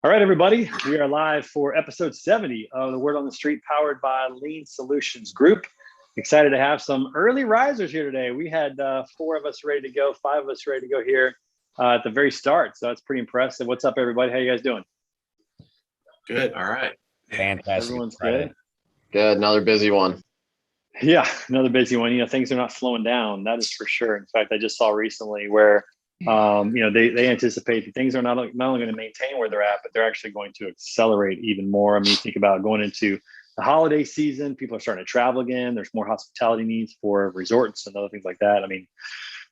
All right, everybody. We are live for episode 70 of the Word on the Street powered by Lean Solutions Group. Excited to have some early risers here today. We had four of us ready to go, five of us ready to go here at the very start. So that's pretty impressive. What's up, everybody? How you guys doing? Good. All right. Fantastic. Everyone's good. Good. Another busy one. Yeah, another busy one. Things are not slowing down. That is for sure. In fact, I just saw recently where they anticipate that things are not only going to maintain where they're at, but they're actually going to accelerate even more. I mean, you think about going into the holiday season, people are starting to travel again. There's more hospitality needs for resorts and other things like that. I mean,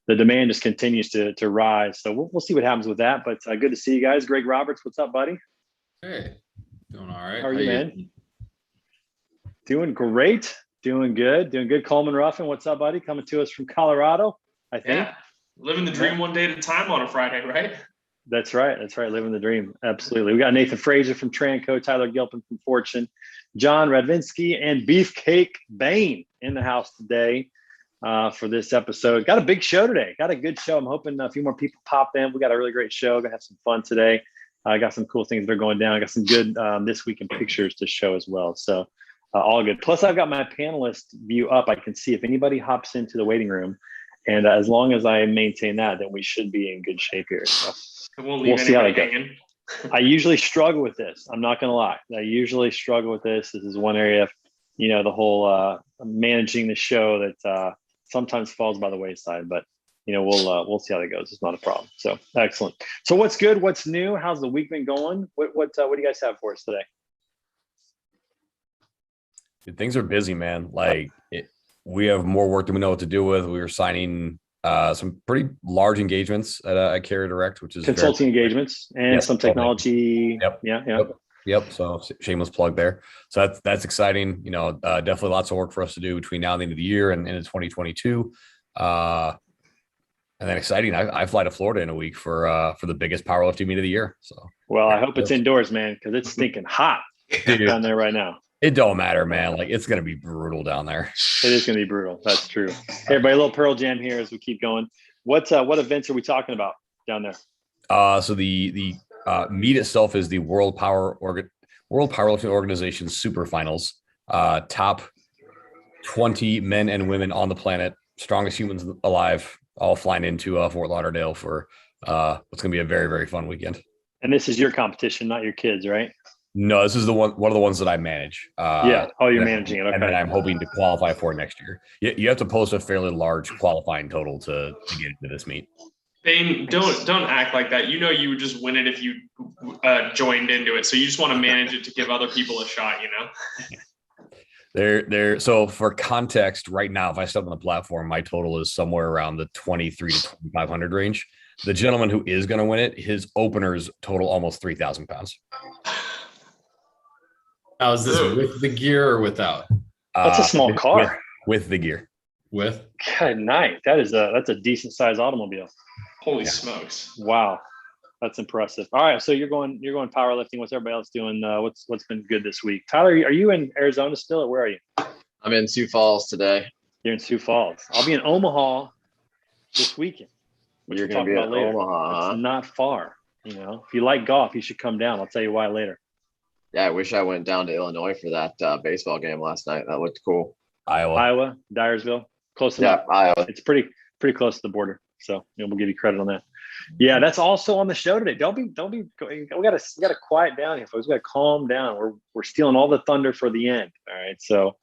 the demand just continues to rise. So we'll see what happens with that. But good to see you guys. Greg Roberts, what's up, buddy? Hey, doing all right. How are you, man? Doing great. Doing good. Coleman Ruffin, what's up, buddy? Coming to us from Colorado, I think. Yeah. Living the dream one day at a time on a Friday, right? That's right. Living the dream. Absolutely. We got Nathan Frazier from Tranco, Tyler Gilpin from Fortune, John Radvinsky, and Beefcake Bain in the house today for this episode. Got a big show today. Got a good show. I'm hoping a few more people pop in. We got a really great show. Gonna have some fun today. I got some cool things that are going down. I got some good This Week in Pictures to show as well. So all good. Plus, I've got my panelist view up. I can see if anybody hops into the waiting room. And as long as I maintain that, then we should be in good shape here. So we'll see how it goes. I usually struggle with this. I'm not going to lie. I usually struggle with this. This is one area, the whole managing the show that sometimes falls by the wayside. But we'll see how that goes. It's not a problem. So excellent. So what's good? What's new? How's the week been going? What do you guys have for us today? Things are busy, man. We have more work than we know what to do with. We were signing some pretty large engagements at Carrier Direct, which is consulting engagements and some technology. Yep. So shameless plug there. So that's exciting. Definitely lots of work for us to do between now and the end of the year and into 2022. And then exciting. I fly to Florida in a week for the biggest powerlifting meet of the year. So I hope it's indoors, man, because it's stinking hot down there right now. It don't matter, man. It's going to be brutal down there. It is going to be brutal. That's true. Hey, everybody, a little Pearl Jam here as we keep going. What events are we talking about down there? So the meet itself is the World Powerlifting Organization Super Finals. Top 20 men and women on the planet, strongest humans alive, all flying into Fort Lauderdale for what's going to be a very, very fun weekend. And this is your competition, not your kids, right? No, this is one of the ones that I manage. You're managing it. Okay. And then I'm hoping to qualify for next year. You have to post a fairly large qualifying total to get into this meet. Bane, don't act like that. You would just win it if you joined into it. So you just want to manage it to give other people a shot, So for context, right now, if I step on the platform, my total is somewhere around the 23 to 2,500 range. The gentleman who is going to win it, his openers total almost 3,000 pounds. Now, is this with the gear or without? That's a small car. With the gear. With? Good night. That's a decent sized automobile. Holy smokes! Wow, that's impressive. All right, so you're going powerlifting. What's everybody else doing? What's been good this week? Tyler, are you in Arizona still, or where are you? I'm in Sioux Falls today. You're in Sioux Falls. I'll be in Omaha this weekend. Which You're going to be in Omaha. It's not far. If you like golf, you should come down. I'll tell you why later. Yeah, I wish I went down to Illinois for that baseball game last night. That looked cool. Iowa, Dyersville, close enough. Yeah, Iowa. It's pretty close to the border. So we'll give you credit on that. Yeah, that's also on the show today. Don't be. We gotta quiet down here, folks. We gotta calm down. We're stealing all the thunder for the end. All right, so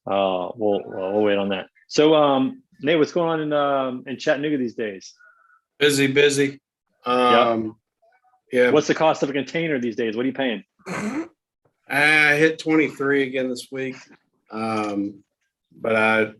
we'll wait on that. So Nate, what's going on in Chattanooga these days? Busy. Yeah. What's the cost of a container these days? What are you paying? I hit 23 again this week. But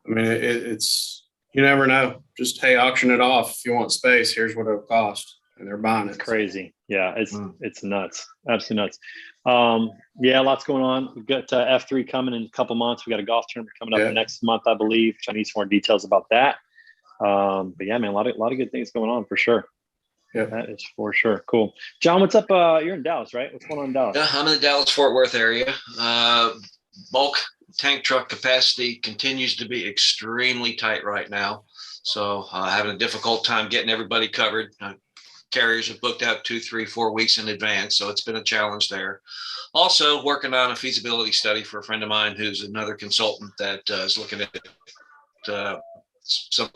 it's, you never know. Just, hey, auction it off. If you want space, here's what it'll cost. And they're buying it. Crazy. Yeah. It's nuts. Absolutely nuts. Lots going on. We've got F3 coming in a couple months. We got a golf tournament coming up next month, I believe. I need some more details about that. But yeah, man, a lot of good things going on for sure. Yeah, that is for sure. Cool. John, what's up? You're in Dallas, right? What's going on in Dallas? Yeah, I'm in the Dallas-Fort Worth area. Bulk tank truck capacity continues to be extremely tight right now. So having a difficult time getting everybody covered. carriers have booked out 2, 3, 4 weeks in advance. So it's been a challenge there. Also working on a feasibility study for a friend of mine who's another consultant that is looking at some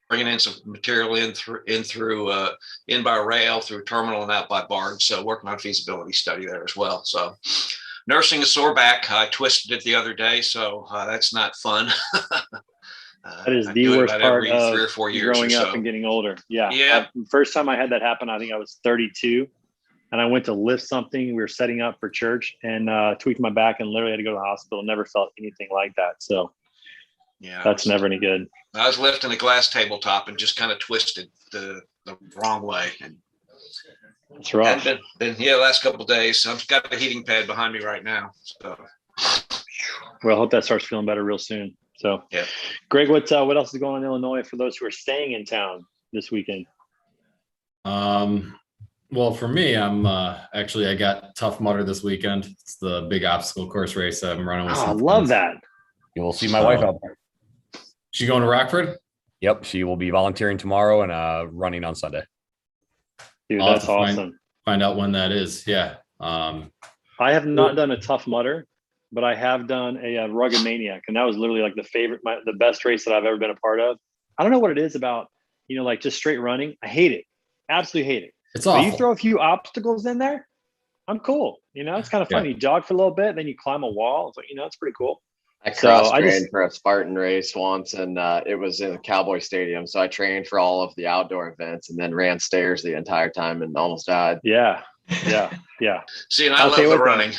bringing in some material in by rail through terminal and out by barge. So working on a feasibility study there as well. So nursing a sore back. I twisted it the other day, so that's not fun. That is the worst part of 3 or 4 years growing up and getting older. Yeah. First time I had that happen, I think I was 32, and I went to lift something. We were setting up for church and tweaked my back and literally had to go to the hospital. Never felt anything like that. So yeah, that's never any good. I was lifting a glass tabletop and just kind of twisted the wrong way. And that's rough. Last couple of days. I've got a heating pad behind me right now. So. Well, I hope that starts feeling better real soon. So, yeah. Greg, what else is going on in Illinois for those who are staying in town this weekend? Well, for me, I'm actually I got Tough Mudder this weekend. It's the big obstacle course race I'm running with. I love that. You will see my wife out there. She going to Rockford? Yep, she will be volunteering tomorrow and running on Sunday. Dude, that's awesome. Find out when that is. Yeah. I have not done a Tough Mudder, but I have done a Rugged Maniac, and that was literally like the best race that I've ever been a part of. I don't know what it is about, like just straight running. I hate it. Absolutely hate it. It's awful. But you throw a few obstacles in there, I'm cool. It's kind of fun. You jog for a little bit, then you climb a wall. So, it's pretty cool. I cross-trained for a Spartan race once, and it was in a Cowboy Stadium. So I trained for all of the outdoor events and then ran stairs the entire time and almost died. Yeah. See, and I love the running.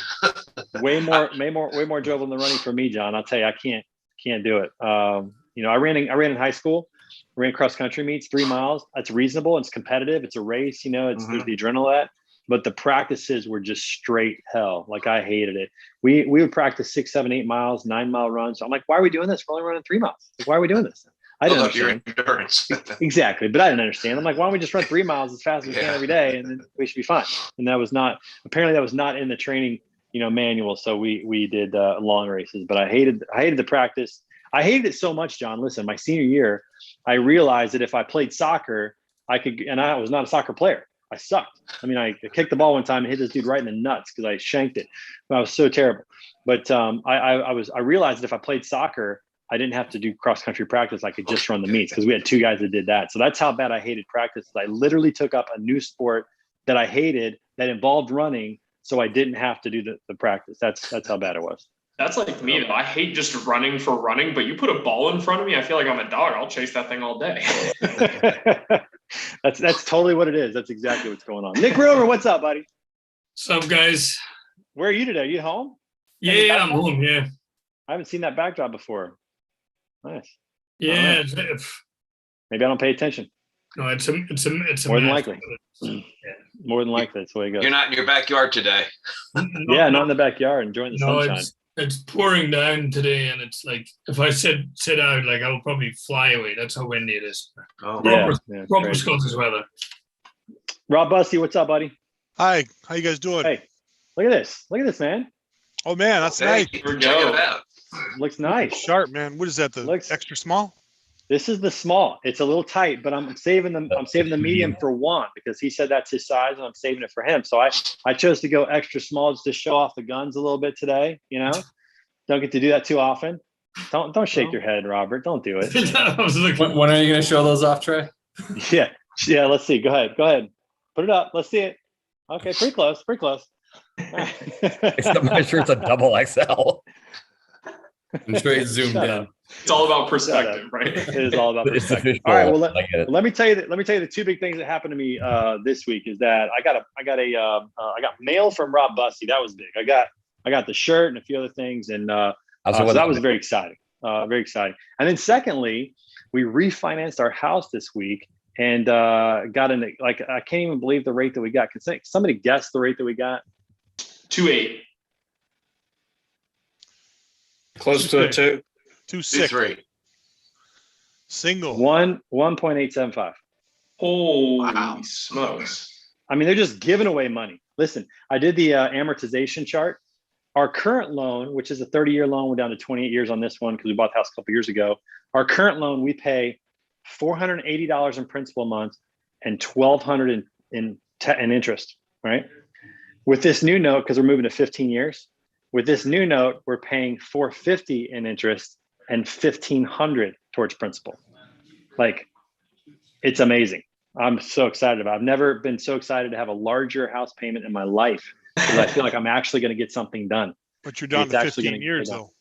way more enjoyable than the running for me, John. I'll tell you, I can't do it. I ran in high school, ran cross country meets, 3 miles. That's reasonable. It's competitive. It's a race. There's the adrenaline. But the practices were just straight hell. Like, I hated it. We would practice 6, 7, 8 miles, 9-mile runs. So I'm like, why are we doing this? We're only running 3 miles. Like, why are we doing this? I didn't understand. Your endurance. Exactly. But I didn't understand. I'm like, why don't we just run 3 miles as fast as we can every day, and then we should be fine. And that was not in the training, manual. So we did long races, but I hated the practice. I hated it so much, John. Listen, my senior year, I realized that if I played soccer, I could, and I was not a soccer player. I sucked. I mean, I kicked the ball one time and hit this dude right in the nuts because I shanked it. But I was so terrible. But I realized that if I played soccer, I didn't have to do cross country practice. I could just run the meets because we had 2 guys that did that. So that's how bad I hated practice. I literally took up a new sport that I hated that involved running, so I didn't have to do the practice. That's how bad it was. That's like me, though. I hate just running for running, but you put a ball in front of me, I feel like I'm a dog. I'll chase that thing all day. That's totally what it is. That's exactly what's going on. Nick Rover, what's up, buddy? What's up, guys? Where are you today? Are you at home? Yeah, I'm home. Yeah. I haven't seen that backdrop before. Nice. Yeah. Maybe I don't pay attention. No, it's a more than likely. More than likely, that's the way it goes. You're not in your backyard today. Not in the backyard, enjoying the sunshine. It's pouring down today, and it's like if I sit out, like I'll probably fly away. That's how windy it is. Oh, proper Scottish weather. Rob Busty, what's up, buddy? Hi, how you guys doing? Hey, look at this, man. Oh man, that's nice. Check it out. Looks nice. Sharp, man. What is that? Extra small? This is the small. It's a little tight, but I'm saving the medium for Juan because he said that's his size, and I'm saving it for him. So I chose to go extra small just to show off the guns a little bit today. Don't get to do that too often. Don't shake your head, Robert. Don't do it. When are you going to show those off, Trey? Yeah. Let's see. Go ahead. Put it up. Let's see it. Okay, pretty close. Except my shirt's a double XL. I'm sure he's zoomed in. It's all about perspective, right? It is all about perspective. All right. Well, let me tell you the 2 big things that happened to me this week is that I got mail from Rob Busty. That was big. I got the shirt and a few other things, and so that was very exciting. Very exciting. And then secondly, we refinanced our house this week and got in. Like, I can't even believe the rate that we got. Can somebody guess the rate that we got? 2.8. Close to a 2. 2.6. 2.3. Single. 1.875. Holy smokes. I mean, they're just giving away money. Listen, I did the amortization chart. Our current loan, which is a 30-year loan, we're down to 28 years on this one because we bought the house a couple years ago. Our current loan, we pay $480 in principal a month and $1,200 in interest, right? With this new note, because we're moving to 15 years, with this new note, we're paying $450 in interest and $1,500 towards principal. Like, it's amazing. I'm so excited about it. I've never been so excited to have a larger house payment in my life, because I feel like I'm actually going to get something done. But you're down It's to actually 15 years done. though.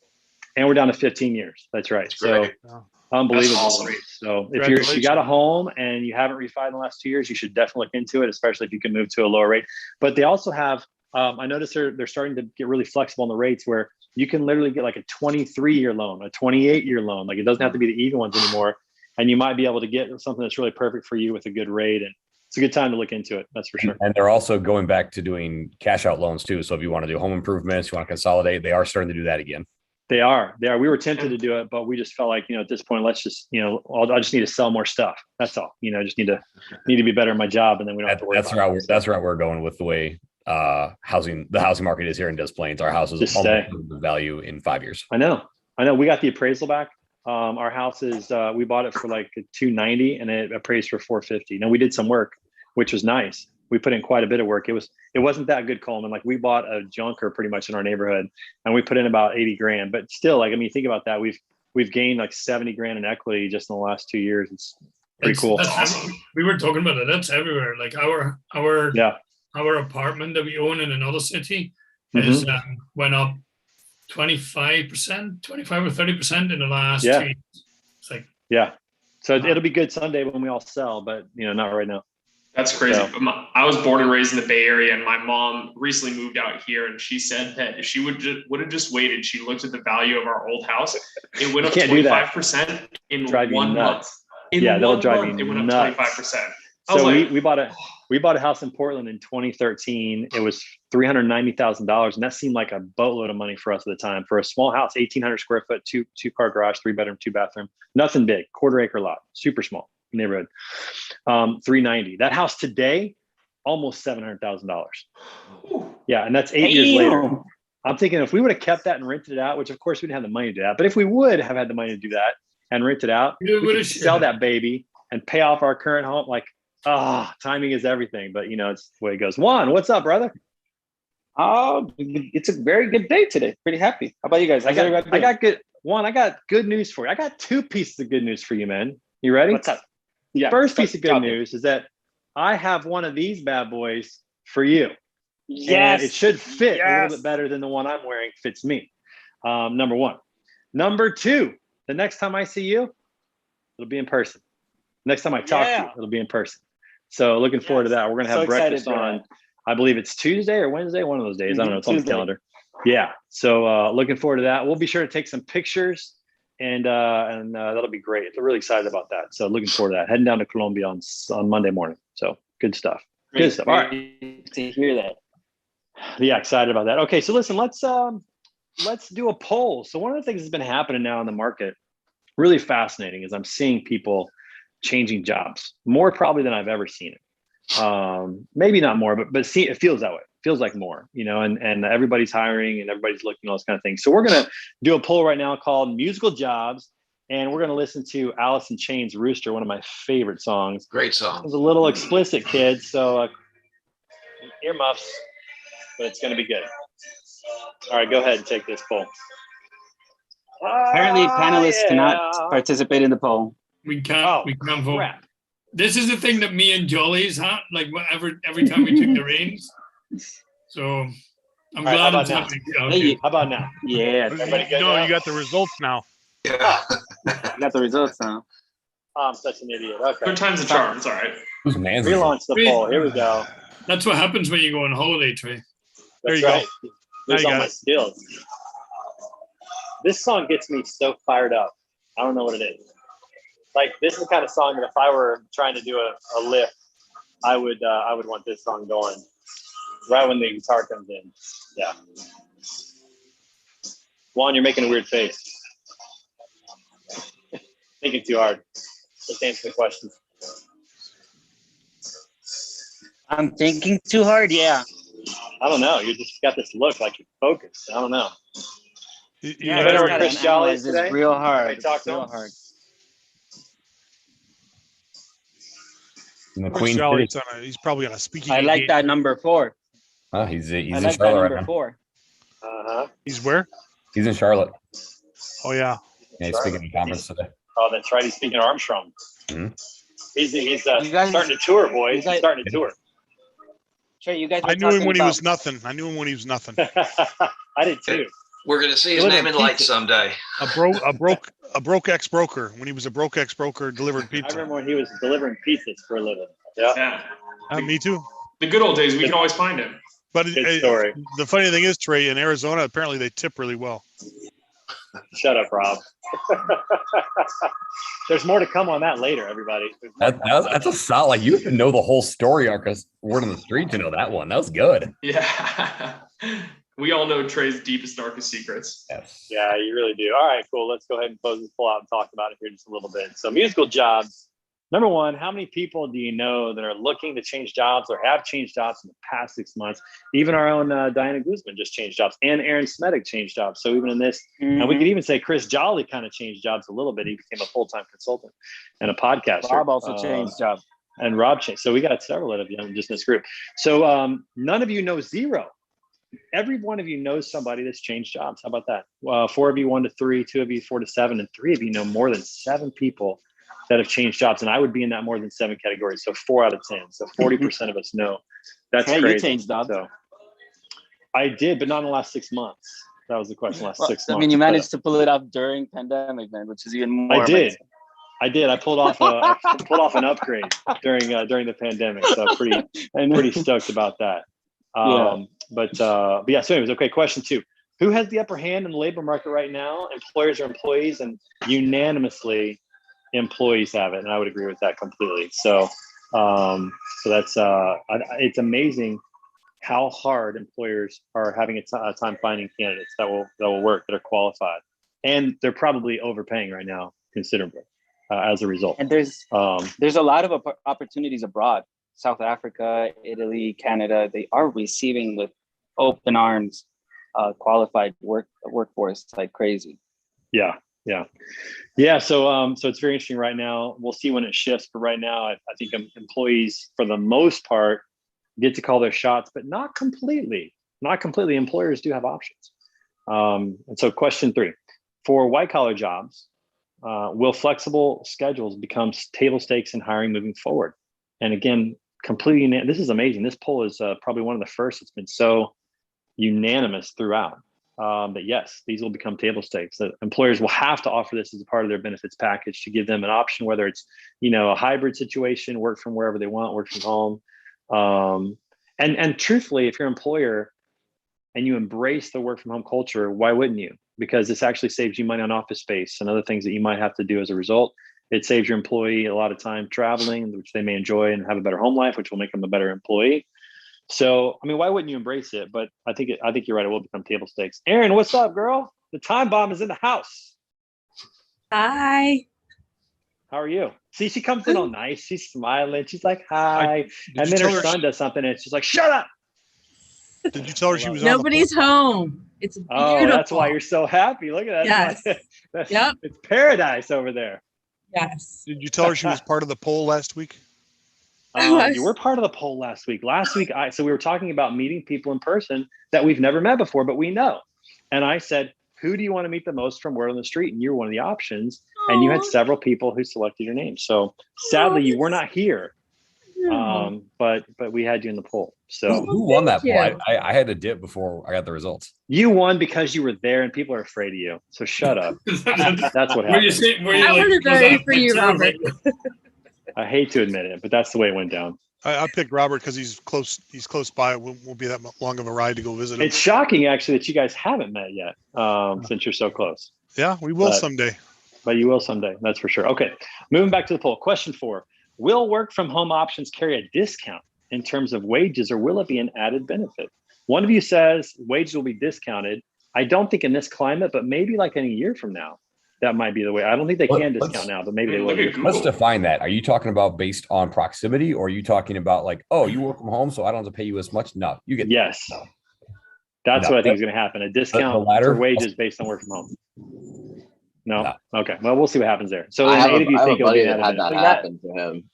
And we're down to 15 years. That's right. So great. unbelievable. Awesome. So if you got a home and you haven't refinanced in the last 2 years, you should definitely look into it, especially if you can move to a lower rate. But they also have, I noticed they're starting to get really flexible on the rates, where you can literally get like a 23-year loan, a 28-year loan. Like, it doesn't have to be the even ones anymore. And you might be able to get something that's really perfect for you with a good rate. And it's a good time to look into it. That's for sure. And they're also going back to doing cash out loans too. So if you want to do home improvements, you want to consolidate, they are starting to do that again. They are. We were tempted to do it, but we just felt like, at this point, let's just, I just need to sell more stuff. That's all. I just need to be better at my job, and then we don't have to worry about it. That's right. We're going with the way the housing market is here in Des Plaines. Our house is Just almost the value in 5 years. I know. We got the appraisal back. Our house is, we bought it for like $290 and it appraised for $450. Now, we did some work, which was nice. We put in quite a bit of work. It wasn't that good, Coleman. Like, we bought a junker pretty much in our neighborhood, and we put in about 80 grand. But still, like, I mean, think about that. We've gained like 70 grand in equity just in the last 2 years. It's pretty cool. We were talking about it. That's everywhere. Like our apartment that we own in another city is went up 25%, 25 or 30% in the last 2 years. It's like, so it'll be good someday when we all sell, but not right now. That's crazy. So, I was born and raised in the Bay Area, and my mom recently moved out here, and she said that if she would have just waited, she looked at the value of our old house. It went up 25% in 1 month. They'll drive you it went nuts. up 25%. So we bought a house in Portland in 2013. It was $390,000, and that seemed like a boatload of money for us at the time for a small house, 1,800 square foot, two-car garage, 3-bedroom, 2-bathroom, nothing big, quarter-acre lot, super small neighborhood. $390,000. That house today, almost $700,000. Yeah, and that's 8 years later. I'm thinking if we would have kept that and rented it out, which of course we didn't have the money to do that, but if we would have had the money to do that and rent it out, we could sell that baby and pay off our current home. Like, timing is everything, but it's the way it goes. Juan, what's up, brother? It's a very good day today. Pretty happy. How about you guys? I got good news for you. I got 2 pieces of good news for you, man. You ready? What's up? Yeah. First piece of good news is that I have one of these bad boys for you. Yes. And it should fit a little bit better than the one I'm wearing fits me. Number 1. Number 2, the next time I see you, it'll be in person. Next time I talk to you, it'll be in person. So looking forward to that. We're going to have breakfast on, I believe it's Tuesday or Wednesday, one of those days. I don't know. It's on the calendar. Yeah. So looking forward to that. We'll be sure to take some pictures, and that'll be great. I'm really excited about that. So looking forward to that. Heading down to Colombia on Monday morning. So good stuff. Good stuff. All right. To hear that. Yeah, excited about that. Okay, so listen, let's do a poll. So one of the things that's been happening now in the market, really fascinating, is I'm seeing people changing jobs more probably than I've ever seen it. Maybe not more, but see, it feels that way. It feels like more, and everybody's hiring and everybody's looking, all those kind of things. So we're going to do a poll right now called Musical Jobs, and we're going to listen to Alice in Chains' Rooster, one of my favorite songs. Great song. It's a little explicit, kids, so earmuffs, but it's going to be good. All right, go ahead and take this poll. Apparently, panelists cannot participate in the poll. We can't vote. Crap. This is the thing that me and Jolly's had, like every time we took the reins. So I'm glad it's happening. Okay. How about now? Yeah. Everybody good now? You got the results now. Yeah. You got the results now. Oh, I'm such an idiot. Okay. Third time's a charm. It's all right. Who's man's? Relaunch the poll. Here we go. That's what happens when you go on holiday, Trey. There That's you right. go. Lose Now you all got my it. skills. This song gets me so fired up. I don't know what it is. Like, this is the kind of song that if I were trying to do a lift, I would want this song going right when the guitar comes in. Yeah. Juan, you're making a weird face. Thinking too hard. Let's answer the questions. I'm thinking too hard. Yeah. I don't know. You just got this look like you're focused. I don't know. You been over gotta- Chris Jolly analyze this today? real hard. Talk to Real him? hard. In the Chris Queen Jolly's City. he's probably on a speaking. I like that number 4. Oh, he's I in like that Charlotte right number now. 4. He's where? He's in Charlotte. Oh yeah. Yeah, he's speaking at the conference today. Oh, that's right. He's speaking to Armstrong. Mhm. He's You guys- starting to tour, boys. you guys- He's starting to tour. Trey, you guys were I knew him talking when he about- was nothing. I knew him when he was nothing. I did too. We're going to see his Delivering name in lights pizza. someday. A broke ex-broker. When he was a broke ex-broker, delivered I pizza. remember when he was delivering pizzas for a living. Yeah. Yeah. Me too. The good old days, we can always find him. But Good story. the funny thing is, Trey, in Arizona, apparently they tip really well. Shut up, Rob. There's more to come on that later, everybody. That's a solid. Like, you didn't know the whole story on Word on the Street to know that one. That was good. Yeah. We all know Trey's deepest, darkest secrets. Yes. Yeah, you really do. All right, cool. Let's go ahead and close this poll out and talk about it here just a little bit. So musical jobs. Number one, how many people do you know that are looking to change jobs or have changed jobs in the past 6 months? Even our own Diana Guzman just changed jobs, and Aaron Smetic changed jobs. So even in this, and we could even say Chris Jolly kind of changed jobs a little bit. He became a full-time consultant and a podcaster. Rob also changed jobs. And Rob changed. So we got several of you just in this group. So none of you know zero. Every one of you knows somebody that's changed jobs. How about that? 4 of you 1 to 3, 2 of you 4 to 7, and 3 of you know more than 7 people that have changed jobs. And I would be in that more than 7 categories. So 4 out of 10. So 40% of us know. That's Hey, crazy. you changed jobs. So I did, but not in the last 6 months. That was the question. Last 6 months. I mean, you managed to pull it off during pandemic, man, which is even more. I did. amazing. I did. I pulled off an upgrade during the pandemic. So pretty stoked about that. But yeah. So anyways, okay. Question 2: who has the upper hand in the labor market right now? Employers or employees? And unanimously, employees have it, and I would agree with that completely. So that's it's amazing how hard employers are having a time finding candidates that will work, that are qualified, and they're probably overpaying right now considerably as a result. And there's a lot of opportunities abroad. South Africa, Italy, Canada, they are receiving with open arms qualified workforce like crazy. Yeah. So it's very interesting right now. We'll see when it shifts, but right now, I think employees, for the most part, get to call their shots, but not completely. Not completely. Employers do have options. And so, question 3: for white collar jobs, will flexible schedules become table stakes in hiring moving forward? And again, completely. This is amazing. This poll is probably one of the first that's been so unanimous throughout. That yes, these will become table stakes. That employers will have to offer this as a part of their benefits package to give them an option, whether it's a hybrid situation, work from wherever they want, work from home. And truthfully, if you're an employer and you embrace the work from home culture, why wouldn't you? Because this actually saves you money on office space and other things that you might have to do as a result. It saves your employee a lot of time traveling, which they may enjoy, and have a better home life, which will make them a better employee. So, I mean, why wouldn't you embrace it? But I think you're right. It will become table stakes. Erin, what's up, girl? The time bomb is in the house. Hi. How are you? See, she comes in all nice. She's smiling. She's like, hi. And then her son does something and she's like, shut up. Did you tell her she was Nobody's home. It's beautiful. Oh, that's why you're so happy. Look at that. Yes. Yep. It's paradise over there. Yes. Did you tell her she was part of the poll last week? You were part of the poll last week. So we were talking about meeting people in person that we've never met before, but we know. And I said, who do you want to meet the most from Word on the Street? And you were one of the options. Aww. And you had several people who selected your name. So sadly, you were not here. But we had you in the poll. So who won that poll? I had to dip before I got the results. You won because you were there and people are afraid of you. So shut up. That's what happened. I would have voted for you, Robert. I hate to admit it, but that's the way it went down. I picked Robert because he's close. He's close by. It won't be that long of a ride to go visit him. It's shocking, actually, that you guys haven't met yet, since you're so close. Yeah, we will someday. But you will someday, that's for sure. Okay, moving back to the poll. Question 4: will work from home options carry a discount in terms of wages, or will it be an added benefit? One of you says wages will be discounted. I don't think in this climate, but maybe like in a year from now. That might be the way. I don't think they can discount now, but maybe they will. Let's define that. Are you talking about based on proximity, or are you talking about like, oh, you work from home, so I don't have to pay you as much? No, you get. Yes. That's what I think is going to happen. A discount for wages based on work from home. No? Okay. Well, we'll see what happens there. So I have a buddy that had that happen to him.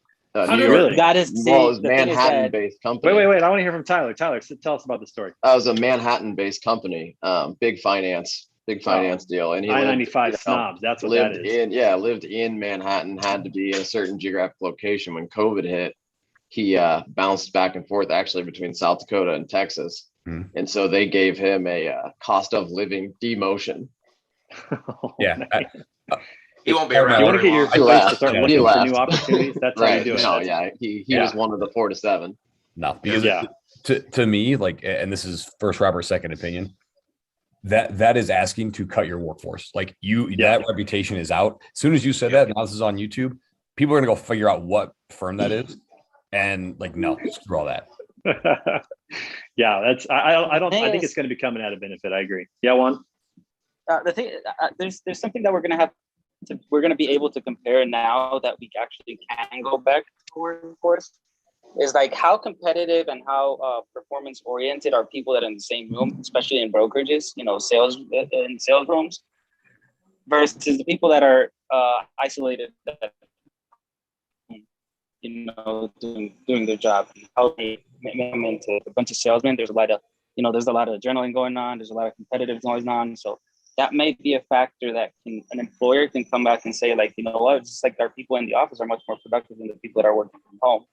New York. Really? That is, well, it was Manhattan-based company. Wait. I want to hear from Tyler. Tyler, tell us about the story. It was a Manhattan-based company, big finance deal, and he I-95 snobs. That's what that is. Lived in Manhattan, had to be in a certain geographic location. When COVID hit, he bounced back and forth actually between South Dakota and Texas, and so they gave him a cost of living demotion. Yeah. He won't be around. You want to get your place to start looking for new opportunities. That's how you do it. No, yeah, he was one of the 4 to 7. No, because to me, like, and this is first Robert, second opinion, that is asking to cut your workforce. Like that reputation is out. As soon as you said that, now this is on YouTube, people are gonna go figure out what firm that is, and like, no, screw all that. Yeah, that's I think it's going to be coming at a benefit. I agree. Yeah, Juan. The thing, there's something that we're going to be able to compare now that we actually can go back to workforce, is like how competitive and how performance oriented are people that are in the same room, especially in brokerages, sales in sales rooms, versus the people that are isolated, that, doing their job. How they come into a bunch of salesmen. There's a lot of adrenaline going on. There's a lot of competitive going on. So that may be a factor that an employer can come back and say, like, you know what, it's just like our people in the office are much more productive than the people that are working from home,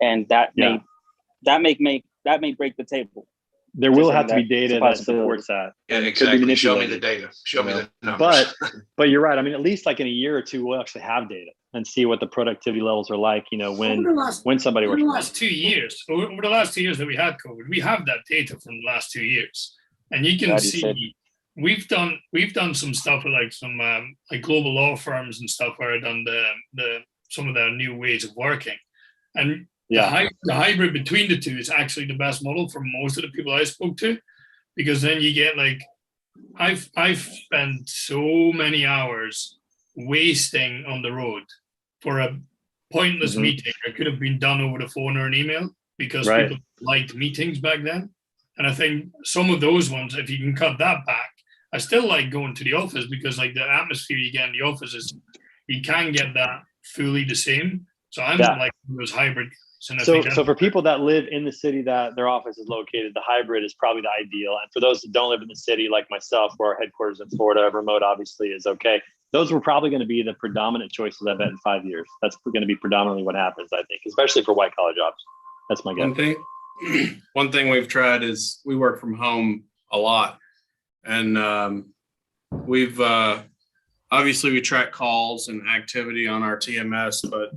and that may break the table. There will have to be data that supports that. Yeah, exactly. Show me the data. Show me the numbers. But you're right. I mean, at least like in a year or two, we'll actually have data and see what the productivity levels are like. When somebody works. Over the last 2 years, over the last 2 years that we had COVID, we have that data from the last 2 years, and you can see. We've done some stuff with like some like global law firms and stuff where I've done the some of their new ways of working, and the hybrid between the two is actually the best model for most of the people I spoke to, because then you get like I've spent so many hours wasting on the road for a pointless meeting that could have been done over the phone or an email, because people liked meetings back then. And I think some of those ones, if you can cut that back, I still like going to the office, because like the atmosphere you get in the office is, you can get that fully the same. So I'm like those hybrid. So for people that live in the city that their office is located, the hybrid is probably the ideal. And for those that don't live in the city, like myself, where our headquarters in Florida, remote obviously is okay. Those were probably going to be the predominant choices, I bet, in 5 years. That's going to be predominantly what happens, I think, especially for white collar jobs. That's my guess. One thing we've tried is we work from home a lot. And we've obviously we track calls and activity on our TMS, but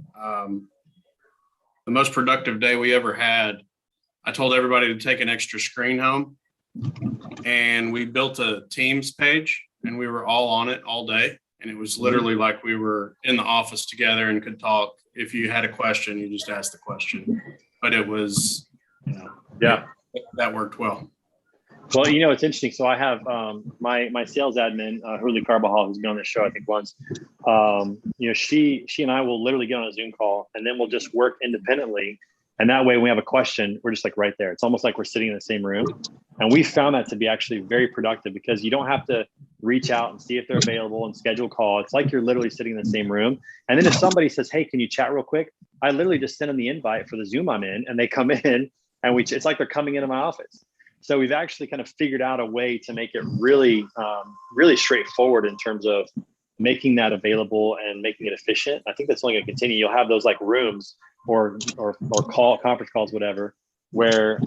the most productive day we ever had, I told everybody to take an extra screen home, and we built a Teams page, and we were all on it all day. And it was literally like we were in the office together and could talk. If you had a question, you just asked the question. But it was, that worked well. Well, it's interesting. So I have my sales admin, Hurley Carbajal, who's been on this show, I think, once. She and I will literally get on a Zoom call, and then we'll just work independently. And that way, when we have a question, we're just like right there. It's almost like we're sitting in the same room. And we found that to be actually very productive, because you don't have to reach out and see if they're available and schedule a call. It's like you're literally sitting in the same room. And then if somebody says, hey, can you chat real quick? I literally just send them the invite for the Zoom I'm in, and they come in, and it's like they're coming into my office. So we've actually kind of figured out a way to make it really, really straightforward in terms of making that available and making it efficient. I think that's only going to continue. You'll have those like rooms or conference calls, whatever, where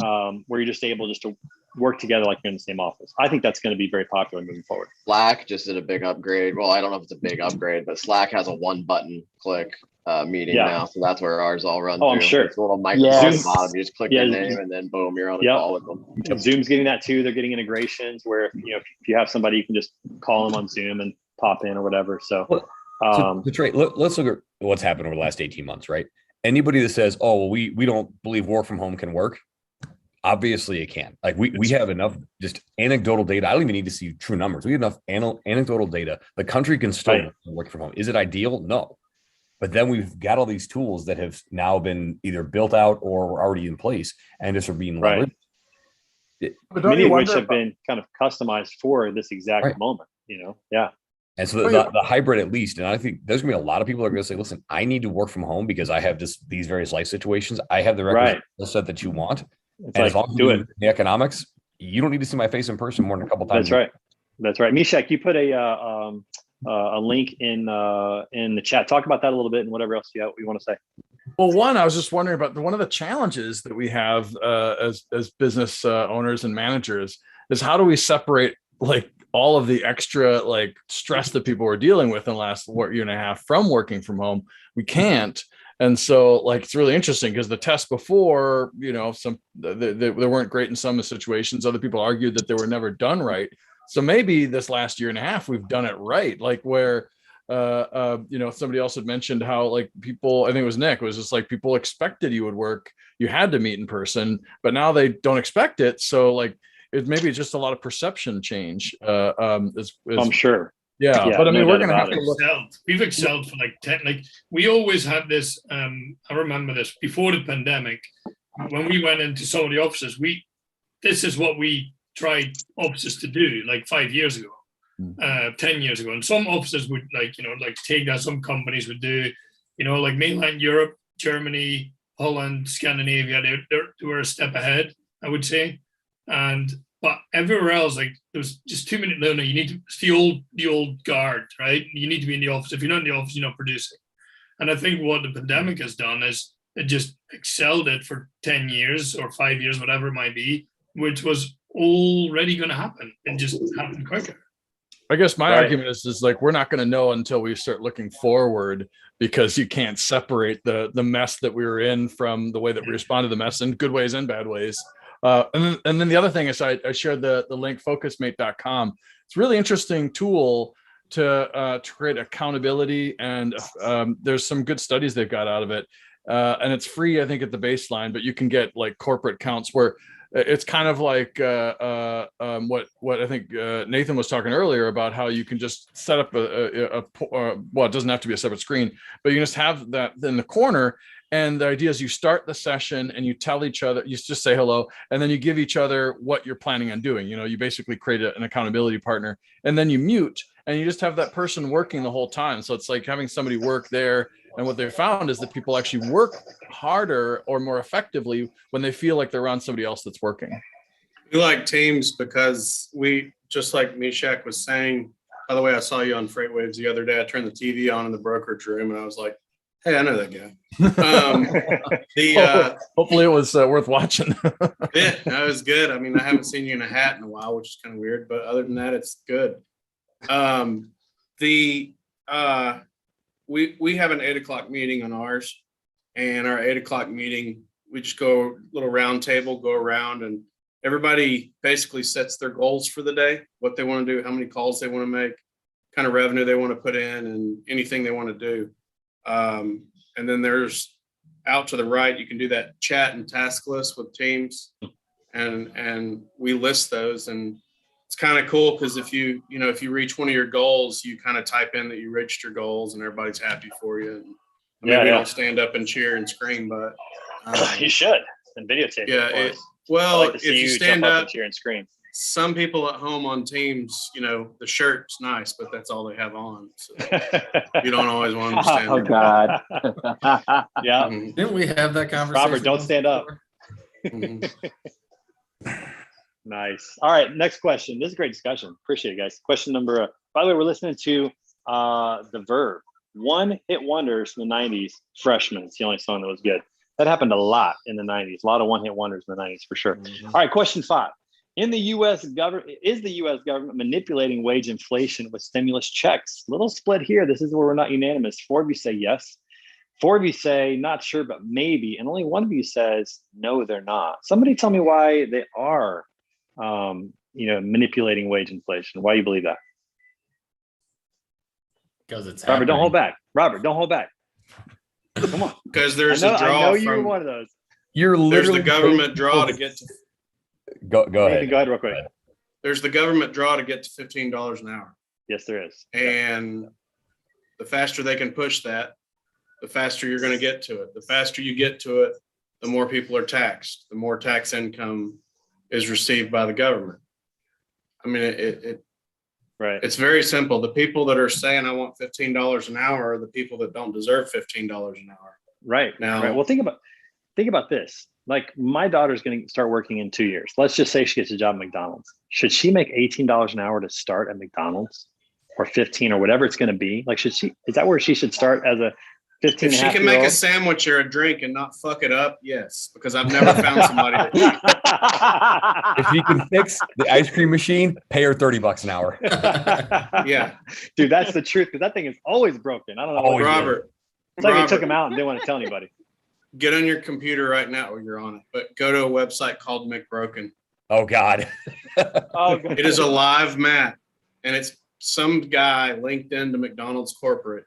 you're just able just to work together like you're in the same office. I think that's going to be very popular moving forward. Slack just did a big upgrade. Well, I don't know if it's a big upgrade, but Slack has a one button click meeting now. So that's where ours all run through. I'm sure. It's a little microphone at the bottom. You just click your name, and then boom, you're on a call with them. Zoom's getting that too. They're getting integrations where, if you have somebody, you can just call them on Zoom and pop in or whatever. So Trey, let's look at what's happened over the last 18 months, right? Anybody that says, oh, well, we don't believe work from home can work, obviously it can. Like we have enough just anecdotal data. I don't even need to see true numbers. We have enough anecdotal data. The country can still work from home. Is it ideal? No. But then we've got all these tools that have now been either built out or were already in place and just are being leveraged. Many of which have been kind of customized for this exact moment, Yeah. And so the hybrid, at least, and I think there's gonna be a lot of people that are gonna say, listen, I need to work from home because I have these various life situations. I have the requisite skill set that you want. It's and like, as long as do you it. do the economics, you don't need to see my face in person more than a couple times. That's right. Mishak, you put a link in the chat. Talk about that a little bit and whatever else you want to say. Well, one, I was just wondering about one of the challenges that we have as business owners and managers is how do we separate like all of the extra like stress that people were dealing with in the last year and a half from working from home? We can't. And so like, it's really interesting because the tests before, they weren't great in some situations. Other people argued that they were never done right. So maybe this last year and a half, we've done it right. Like where, somebody else had mentioned how like people, I think it was Nick, was just like people expected you would work, you had to meet in person, but now they don't expect it. So like, maybe it's just a lot of perception change. I'm sure. Yeah, but I mean, we're going to have to look. We've excelled for like 10, like we always had this. I remember this before the pandemic, when we went into some of the offices, this is what we tried offices to do like 5 years ago, 10 years ago. And some offices would like take that. Some companies would do, like mainland Europe, Germany, Holland, Scandinavia, they were a step ahead, I would say. But everywhere else, like there was just too many. No, you need to. It's the old guard, right? You need to be in the office. If you're not in the office, you're not producing. And I think what the pandemic has done is it just excelled it for 10 years or 5 years, whatever it might be, which was already going to happen and just happened quicker. I guess my argument is like we're not going to know until we start looking forward, because you can't separate the mess that we were in from the way that we respond to the mess in good ways and bad ways. And then the other thing is I shared the link focusmate.com. It's a really interesting tool to create accountability, and there's some good studies they've got out of it. And it's free, I think, at the baseline, but you can get like corporate counts where it's kind of like what I think Nathan was talking earlier about, how you can just set up well, it doesn't have to be a separate screen, but you can just have that in the corner. And the idea is you start the session and you tell each other, you just say hello, and then you give each other what you're planning on doing. You basically create an accountability partner, and then you mute, and you just have that person working the whole time. So it's like having somebody work there. And what they found is that people actually work harder or more effectively when they feel like they're around somebody else that's working. We like Teams because we, just like Mishak was saying, by the way, I saw you on Freight Waves the other day. I turned the TV on in the brokerage room and I was like, hey, I know that guy. Hopefully it was worth watching. Yeah, that was good. I mean, I haven't seen you in a hat in a while, which is kind of weird, but other than that, it's good. We have an 8:00 meeting on ours, and our 8:00 meeting, we just go little round table, go around, and everybody basically sets their goals for the day, what they want to do, how many calls they want to make, kind of revenue they want to put in, and anything they want to do. And then there's out to the right, you can do that chat and task list with Teams, and we list those, and it's kind of cool because if you reach one of your goals, you kind of type in that you reached your goals and everybody's happy for you. And maybe don't stand up and cheer and scream, but you should and videotape. Yeah. If you stand up and cheer and scream. Some people at home on Teams, the shirt's nice, but that's all they have on. So you don't always want to stand up. Oh God. Yeah. Didn't we have that conversation? Robert, don't stand up. Nice. All right, next question. This is a great discussion. Appreciate it, guys. Question number, by the way, we're listening to The Verb. One hit wonders in the 90s, Freshman. It's the only song that was good. That happened a lot in the 90s. A lot of one hit wonders in the 90s for sure. Mm-hmm. All right, question 5. Is the U.S. government manipulating wage inflation with stimulus checks? Little split here. This is where we're not unanimous. 4 of you say yes. 4 of you say not sure, but maybe. And only 1 of you says no, they're not. Somebody tell me why they are manipulating wage inflation. Why you believe that? Because it's Robert, happening. don't hold back. Robert, don't hold back. Come on. Because there's a draw. I know you were one of those. You're literally there's the government draw to get to. Go ahead. Go ahead real quick. There's the government draw to get to $15 an hour. Yes, there is. And the faster they can push that, the faster you're going to get to it. The faster you get to it, the more people are taxed. The more tax income is received by the government. I mean, Right. It's very simple. The people that are saying I want $15 an hour are the people that don't deserve $15 an hour. Right. Now, right. Well, think about this. Like my daughter's going to start working in 2 years. Let's just say she gets a job at McDonald's. Should she make $18 an hour to start at McDonald's, or 15 or whatever it's going to be? Like, is that where she should start as a 15? If she can make a sandwich or a drink and not fuck it up, yes, because I've never found somebody that If she can fix the ice cream machine, pay her $30 an hour. Yeah, dude, that's the truth, because that thing is always broken. I don't know. Robert. It's like they took him out and didn't want to tell anybody. Get on your computer right now or you're on it, but go to a website called McBroken. Oh God. It is a live map, and it's some guy linked into McDonald's corporate,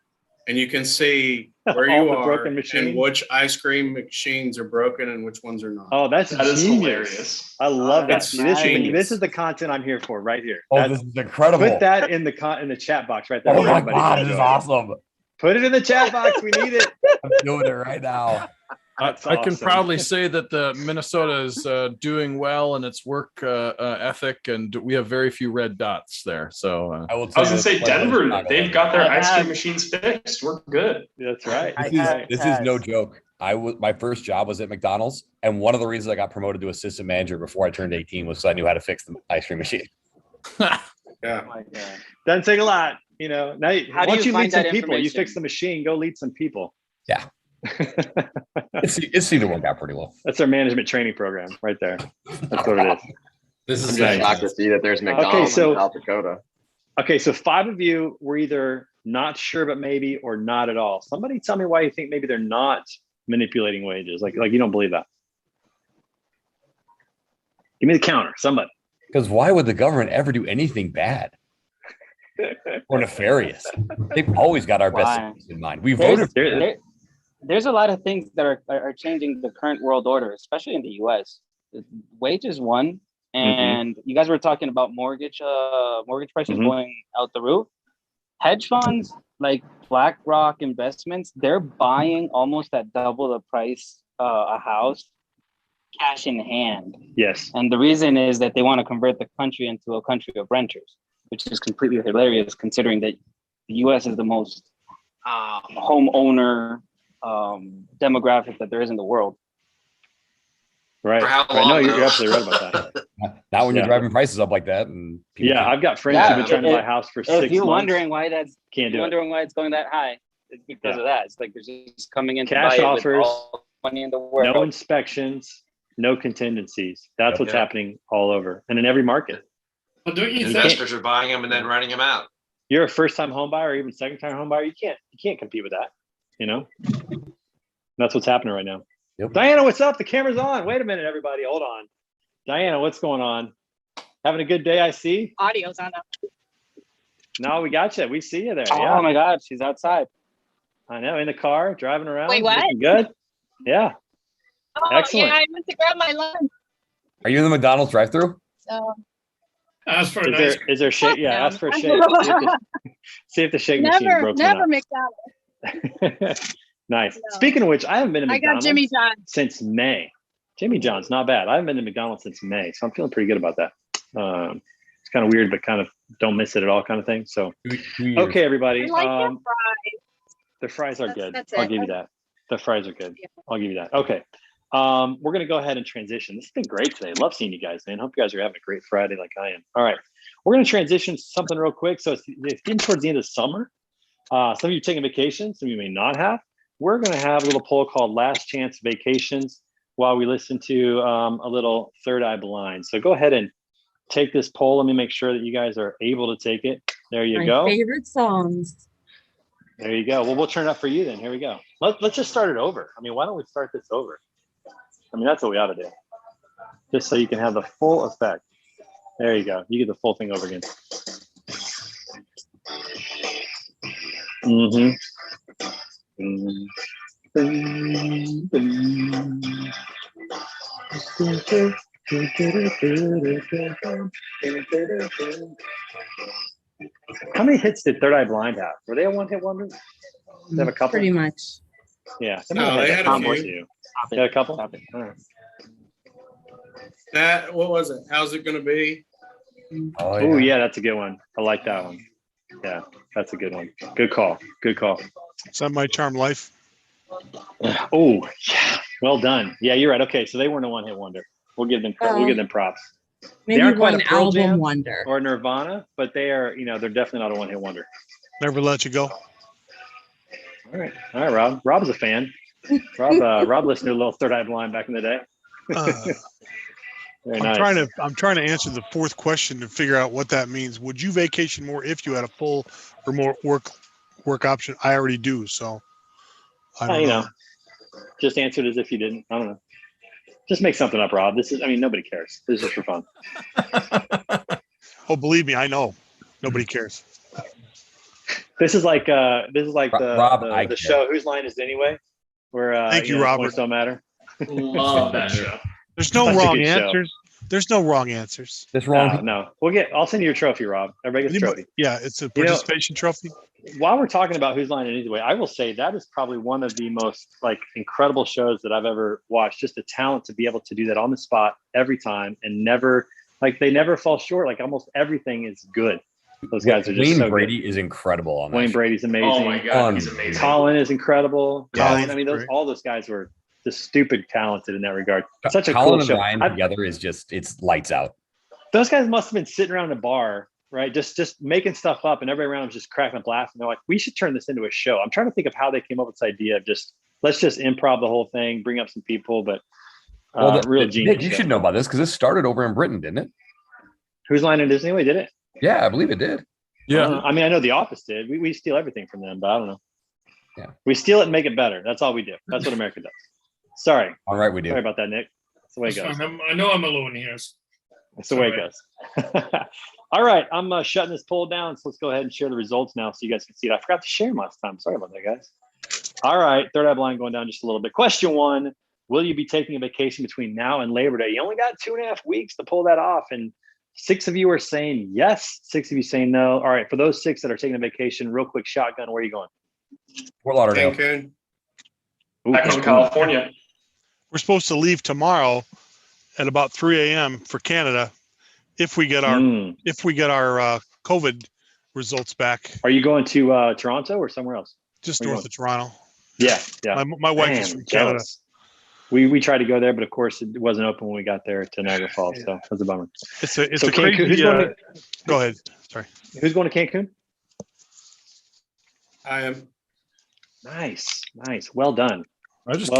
and you can see where you are and which ice cream machines are broken and which ones are not. Oh, that is hilarious. I love that. This is the content I'm here for right here. Oh, this is incredible. Put that in the chat box right there. Oh my God, this is awesome. Put it in the chat box. We need it. I'm doing it right now. I can proudly say that the Minnesota is doing well in its work ethic, and we have very few red dots there. So I was going to say Denver, they've got their ice cream machines fixed. We're good. That's right. This is no joke. My first job was at McDonald's, and one of the reasons I got promoted to assistant manager before I turned 18 was because I knew how to fix the ice cream machine. Yeah. Oh my God. Doesn't take a lot, you know. Now, once you lead some people, you fix the machine, go lead some people. Yeah. It seemed to work out pretty well. That's our management training program right there. That's what it is. This is shocked to see that there's McDonald's in South Dakota. Okay, so 5 of you were either not sure but maybe, or not at all. Somebody tell me why you think maybe they're not manipulating wages. Like you don't believe that. Give me the counter, somebody. Because why would the government ever do anything bad or nefarious? They've always got our best interests in mind. We voted for it. There's a lot of things that are changing the current world order, especially in the U.S. Wages one, and you guys were talking about mortgage prices going out the roof. Hedge funds like BlackRock Investments, they're buying almost at double the price a house, cash in hand. Yes. And the reason is that they want to convert the country into a country of renters, which is completely hilarious considering that the U.S. is the most homeowner demographic that there is in the world. Right. No, you're absolutely right about that. Not when you're driving prices up like that. And I've got friends who've been trying to buy a house for 6 months. If you're wondering why why it's going that high, it's because of that. It's like they're just coming in cash to buy offers, it with all the money in the world. no inspections, no contingencies. That's what's happening all over and in every market. Well, don't you Investors are buying them and then renting them out. You're a first-time home buyer or even second-time home buyer. You can't compete with that. You know, that's what's happening right now. Yep. Diana, what's up? The camera's on. Wait a minute, everybody. Hold on. Diana, what's going on? Having a good day, I see. Audio's on. No, we got you. We see you there. Oh my God, she's outside. I know, in the car, driving around. Wait, what? Looking good. Yeah. Oh, Excellent. yeah, I went to grab my lunch. Are you in the McDonald's drive-thru? So ask for is there shake? Yeah, ask for a shake. See if the shake machine broke. Never McDonald's. Nice. No. Speaking of which, I haven't been to McDonald's Jimmy John's since May. Jimmy John's, not bad. I haven't been to McDonald's since May, so I'm feeling pretty good about that. It's kind of weird, but kind of don't miss it at all kind of thing. So, okay, everybody. I like the fries. The fries are good. That's I'll give you that. The fries are good. Yeah. I'll give you that. Okay. We're going to go ahead and transition. This has been great today. Love seeing you guys, man. Hope you guys are having a great Friday like I am. All right. We're going to transition to something real quick. So it's getting towards the end of summer. Some of you are taking vacations. Some of you may not have. We're going to have a little poll called Last Chance Vacations while we listen to a little Third Eye Blind. So go ahead and take this poll. Let me make sure that you guys are able to take it. There you go. My favorite songs. There you go. Well, we'll turn it up for you then. Here we go. Let's just start it over. I mean, why don't we start this over? I mean, that's what we ought to do. Just so you can have the full effect. There you go. You get the full thing over again. Mm-hmm. How many hits did Third Eye Blind have? Were they a one-hit wonder? They have a couple. Pretty much. Yeah. No, they had a few. They had a couple. Stop it. All right. That, what was it? How's it going to be? Oh yeah, that's a good one. I like that one. Yeah, that's a good one. Good call. Good call. Is that My Charm Life? Oh yeah, well done. Yeah, you're right. Okay, so they weren't a one-hit wonder. We'll give them props. Maybe They aren't quite one a Pearl album Jam wonder. or Nirvana, but they are. They're definitely not a one-hit wonder. Never Let You Go. All right, Rob. Rob's a fan. Rob listened to a little Third Eye Blind back in the day. Very nice. I'm trying to answer the fourth question to figure out what that means. Would you vacation more if you had a full remote work option? I already do, so I don't know. Just answer it as if you didn't. I don't know. Just make something up, Rob. Nobody cares. This is for fun. Oh, believe me, I know. Nobody cares. This is like Rob, the show Whose Line Is It Anyway? Where Thank you, Robert. Points don't matter. Love that show. There's no wrong answers. There's no wrong answers. That's wrong. No. I'll send you your trophy, Rob. Everybody gets a trophy. Yeah, it's a participation trophy. While we're talking about Whose Line It Is Anyway, I will say that is probably one of the most incredible shows that I've ever watched. Just the talent to be able to do that on the spot every time and never they never fall short. Almost everything is good. Those guys are just Wayne so Brady good. is incredible on that. Wayne Brady's amazing. Oh my God, he's amazing. Colin is incredible. Yeah, Colin, I mean, all those guys were just stupid talented in that regard. Such a Colin cool show. and Ryan together is it's lights out. Those guys must have been sitting around a bar, right? Just making stuff up, and everybody around was just cracking up laughing. They're like, we should turn this into a show. I'm trying to think of how they came up with this idea of let's just improv the whole thing, bring up some people, but real genius. Nick, you should know about this because this started over in Britain, didn't it? Whose Line It Is Anyway? Did it? Yeah, I believe it did. Yeah. I mean, I know The Office did. We steal everything from them, but I don't know. Yeah. We steal it and make it better. That's all we do. That's what America does. Sorry. All right, we do. Sorry about that, Nick. That's the way it goes. I know I'm alone here. That's the way it goes. All right. I'm shutting this poll down. So let's go ahead and share the results now so you guys can see it. I forgot to share them last time. Sorry about that, guys. All right. Third Eye Blind going down just a little bit. Question 1. Will you be taking a vacation between now and Labor Day? You only got 2.5 weeks to pull that off. And 6 of you are saying yes. 6 of you saying no. All right. For those 6 that are taking a vacation, real quick shotgun, where are you going? Fort Lauderdale. Cancun. Back from California. We're supposed to leave tomorrow at about 3 a.m. for Canada if we get our COVID results back. Are you going to Toronto or somewhere else? Just north of Toronto. Yeah. My wife is from Canada. We tried to go there, but of course it wasn't open when we got there to Niagara Falls. So that's a bummer. It's a crazy. Go ahead. Sorry. Who's going to Cancun? I am. Nice. Well done. I just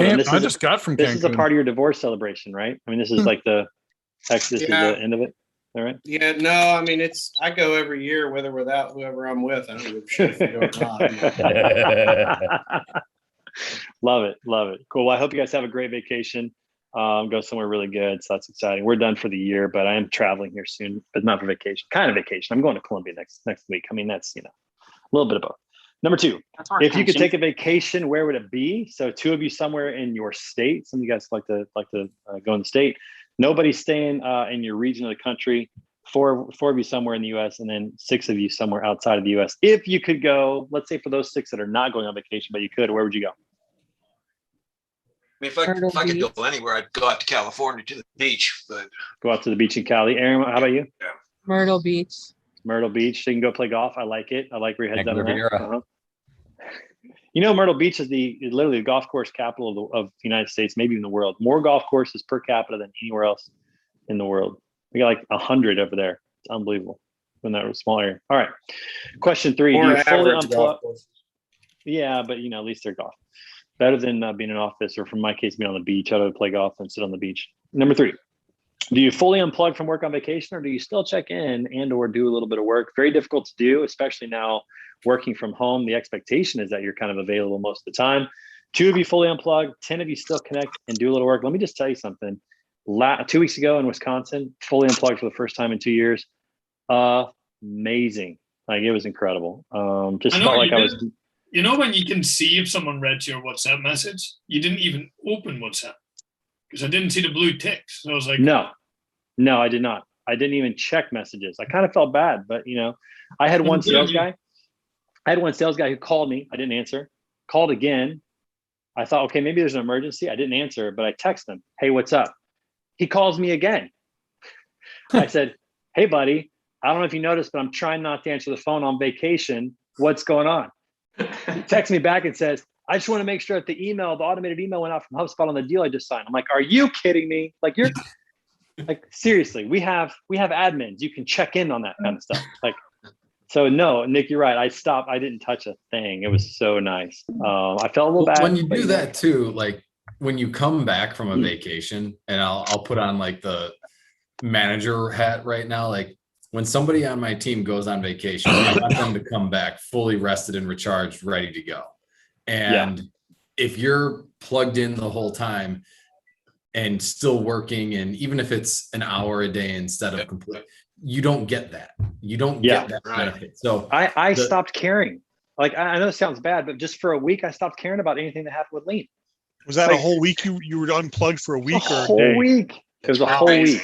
got from Cancun. This is a part of your divorce celebration, right? I mean, this is like this is the end of it. All right. Yeah, no, I mean I go every year, whether without whoever I'm with. I don't give a shit if you go or not. Love it. Cool. Well, I hope you guys have a great vacation. Go somewhere really good. So that's exciting. We're done for the year, but I am traveling here soon, but not for vacation. Kind of vacation. I'm going to Colombia next week. I mean, that's a little bit of both. Number 2, if you could take a vacation, where would it be? So 2 of you somewhere in your state. Some of you guys like to go in the state. Nobody's staying in your region of the country. 4 of you somewhere in the U.S. and then 6 of you somewhere outside of the U.S. If you could go, let's say for those 6 that are not going on vacation, but you could, where would you go? I mean, if I could go anywhere, I'd go out to California to the beach. But go out to the beach in Cali. Aaron, how about you? Yeah. Myrtle Beach. Myrtle Beach. So you can go play golf. I like it. I like where your head's done. Uh-huh. Myrtle Beach is literally the golf course capital of the United States, maybe even the world. More golf courses per capita than anywhere else in the world. We got like 100 over there. It's unbelievable in that small area. All right. Question 3. Do you fully unplug? Yeah, but at least they're golf. Better than being in office, or from my case, being on the beach. I'd rather play golf than sit on the beach. Number 3. Do you fully unplug from work on vacation, or do you still check in and or do a little bit of work? Very difficult to do, especially now working from home. The expectation is that you're kind of available most of the time. 2 of you fully unplug, 10 of you still connect and do a little work. Let me just tell you something. 2 weeks ago in Wisconsin, fully unplugged for the first time in 2 years. Amazing. It was incredible. Just felt like I was... when you can see if someone read your WhatsApp message, you didn't even open WhatsApp because I didn't see the blue ticks. So I was like, no, I did not. I didn't even check messages. I kind of felt bad, but I had one sales guy. Who called me. I didn't answer. Called again. I thought, okay, maybe there's an emergency. I didn't answer, but I texted him, hey, what's up? He calls me again. I said, hey, buddy, I don't know if you noticed, but I'm trying not to answer the phone on vacation. What's going on? He texts me back and says, I just want to make sure that the automated email went out from HubSpot on the deal I just signed. I'm like, are you kidding me? Like, you're like, seriously, we have admins. You can check in on that kind of stuff. Like, so no, Nick, you're right. I stopped. I didn't touch a thing. It was so nice. I felt a little bad. When you do that too, like when you come back from a vacation, and I'll put on like the manager hat right now, like when somebody on my team goes on vacation, I want them to come back fully rested and recharged, ready to go. And if you're plugged in the whole time and still working, and even if it's an hour a day instead of complete, you don't get that. You don't get that benefit. So I stopped caring. Like, I know it sounds bad, but just for a week, I stopped caring about anything that happened with lean. Was that a whole week you were unplugged for a week or a whole week? It was a whole week.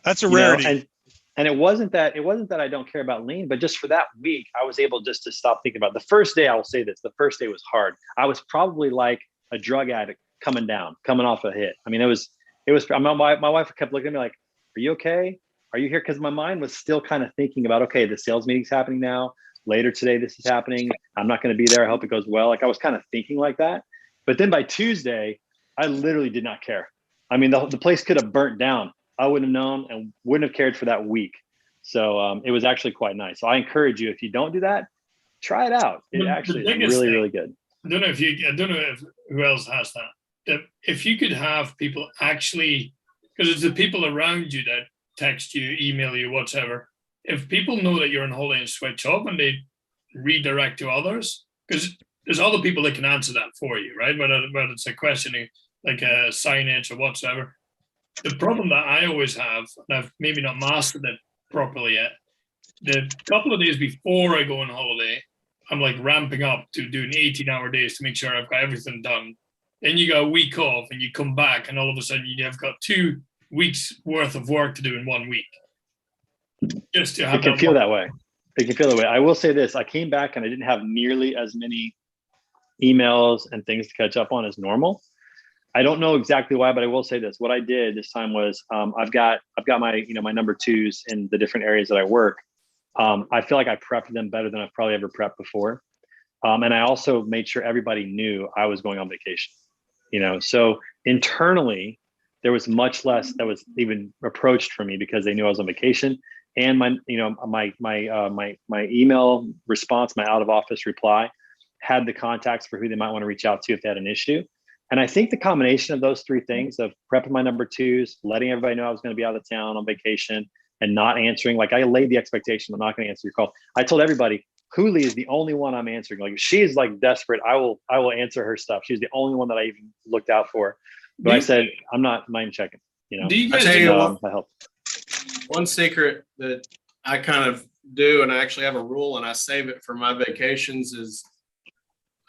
That's a rarity. And it wasn't that I don't care about lean, but just for that week, I was able just to stop thinking about it. The first day, I will say this, the first day was hard. I was probably like a drug addict coming off a hit. I mean, it was, my wife kept looking at me like, are you okay? Are you here? Because my mind was still kind of thinking about, okay, the sales meeting's happening now. Later today, this is happening. I'm not going to be there. I hope it goes well. Like, I was kind of thinking like that. But then by Tuesday, I literally did not care. I mean, the place could have burnt down. I wouldn't have known and wouldn't have cared for that week. So it was actually quite nice. So I encourage you, if you don't do that, try it out. It actually is really, really good. I don't know if who else has that. If you could have people actually, because it's the people around you that text you, email you, whatever. If people know that you're on holiday and switch off and they redirect to others, because there's other people that can answer that for you, right? Whether it's a question like a signage or whatsoever. The problem that I always have, and I've maybe not mastered it properly yet, the couple of days before I go on holiday, I'm like ramping up to doing 18-hour days to make sure I've got everything done. Then you got a week off and you come back and all of a sudden you have got 2 weeks worth of work to do in 1 week. Just to have it can feel that way. It can feel that way. I will say this, I came back and I didn't have nearly as many emails and things to catch up on as normal. I don't know exactly why, but I will say this. What I did this time was I've got my, my number twos in the different areas that I work. I feel like I prepped them better than I've probably ever prepped before. And I also made sure everybody knew I was going on vacation, so internally there was much less that was even approached for me because they knew I was on vacation. And my email response, my out of office reply had the contacts for who they might want to reach out to if they had an issue. And I think the combination of those three things of prepping my number twos, letting everybody know I was going to be out of town on vacation and not answering, like I laid the expectation, I'm not going to answer your call. I told everybody, Huli is the only one I'm answering. Like, she's like desperate. I will answer her stuff. She's the only one that I even looked out for. But I said, I'm not mind checking, Do you guys one secret that I kind of do, and I actually have a rule and I save it for my vacations, is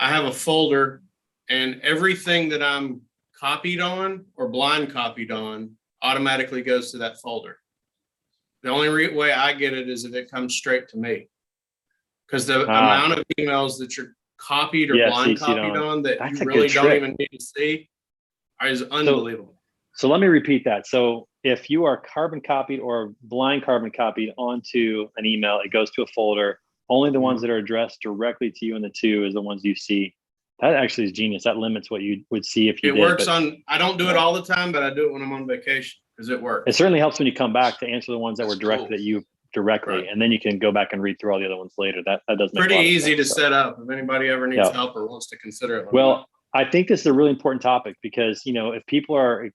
I have a folder and everything that I'm copied on or blind copied on automatically goes to that folder. The only way I get it is if it comes straight to me. Because the amount of emails that you're copied or blind copied on that you really don't even need to see is unbelievable. So let me repeat that. So if you are carbon copied or blind carbon copied onto an email, it goes to a folder. Only the ones that are addressed directly to you in the two is the ones you see. That actually is genius. That limits what you would see if you did. It works I don't do it all the time, but I do it when I'm on vacation because it works. It certainly helps when you come back to answer the ones that were directed at you directly. Right. And then you can go back and read through all the other ones later. That does make pretty easy to set up if anybody ever needs help or wants to consider it. Well, I think this is a really important topic because, if people are,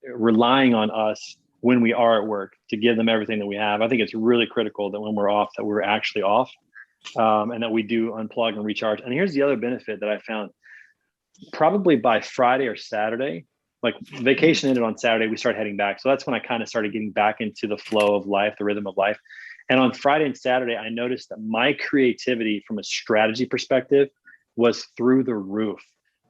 relying on us when we are at work to give them everything that we have, I think it's really critical that when we're off, that we're actually off. And that we do unplug and recharge. And here's the other benefit that I found. Probably by Friday or Saturday, like vacation ended on Saturday, we started heading back. So that's when I kind of started getting back into the flow of life, the rhythm of life. And on Friday and Saturday, I noticed that my creativity from a strategy perspective was through the roof.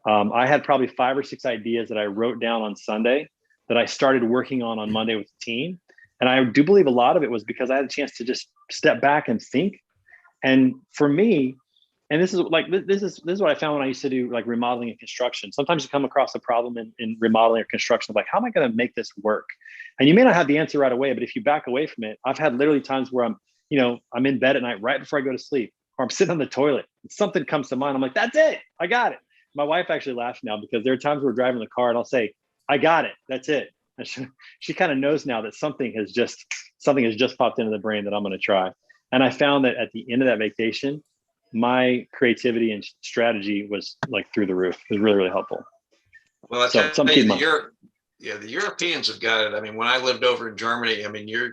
I had probably 5 or 6 ideas that I wrote down on Sunday that I started working on Monday with the team. And I do believe a lot of it was because I had a chance to just step back and think. And for me, And this is what I found when I used to do like remodeling and construction. Sometimes you come across a problem in remodeling or construction, like, how am I going to make this work? And you may not have the answer right away, but if you back away from it, I've had literally times where I'm in bed at night right before I go to sleep, or I'm sitting on the toilet and something comes to mind. I'm like, that's it. I got it. My wife actually laughs now because there are times we're driving the car and I'll say, I got it. That's it. And she kind of knows now that something has just popped into the brain that I'm going to try. And I found that at the end of that vacation, my creativity and strategy was like through the roof. It was really, really helpful. Well, I tell you, the Europeans have got it. I mean, when I lived over in Germany, I mean, you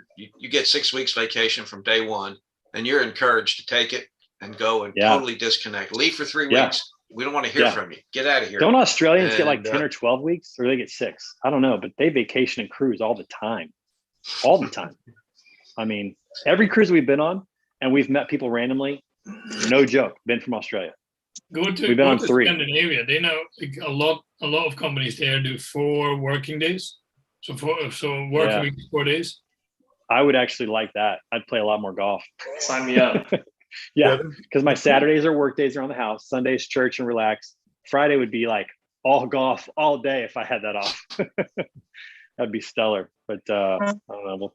get 6 weeks vacation from day one, and you're encouraged to take it and go and totally disconnect. Leave for 3 weeks. We don't want to hear from you. Get out of here. Don't Australians get like 10 or 12 weeks, or they get 6? I don't know, but they vacation and cruise all the time. All the time. I mean, every cruise we've been on, and we've met people randomly, no joke, been from Australia. We've been on 3. Scandinavia, they know like a lot of companies there do 4 working days. So working week 4 days. I would actually like that. I'd play a lot more golf. Sign me up. Yeah, because my Saturdays are work days around the house. Sundays church and relax. Friday would be like all golf all day if I had that off. That'd be stellar. But I don't know. We'll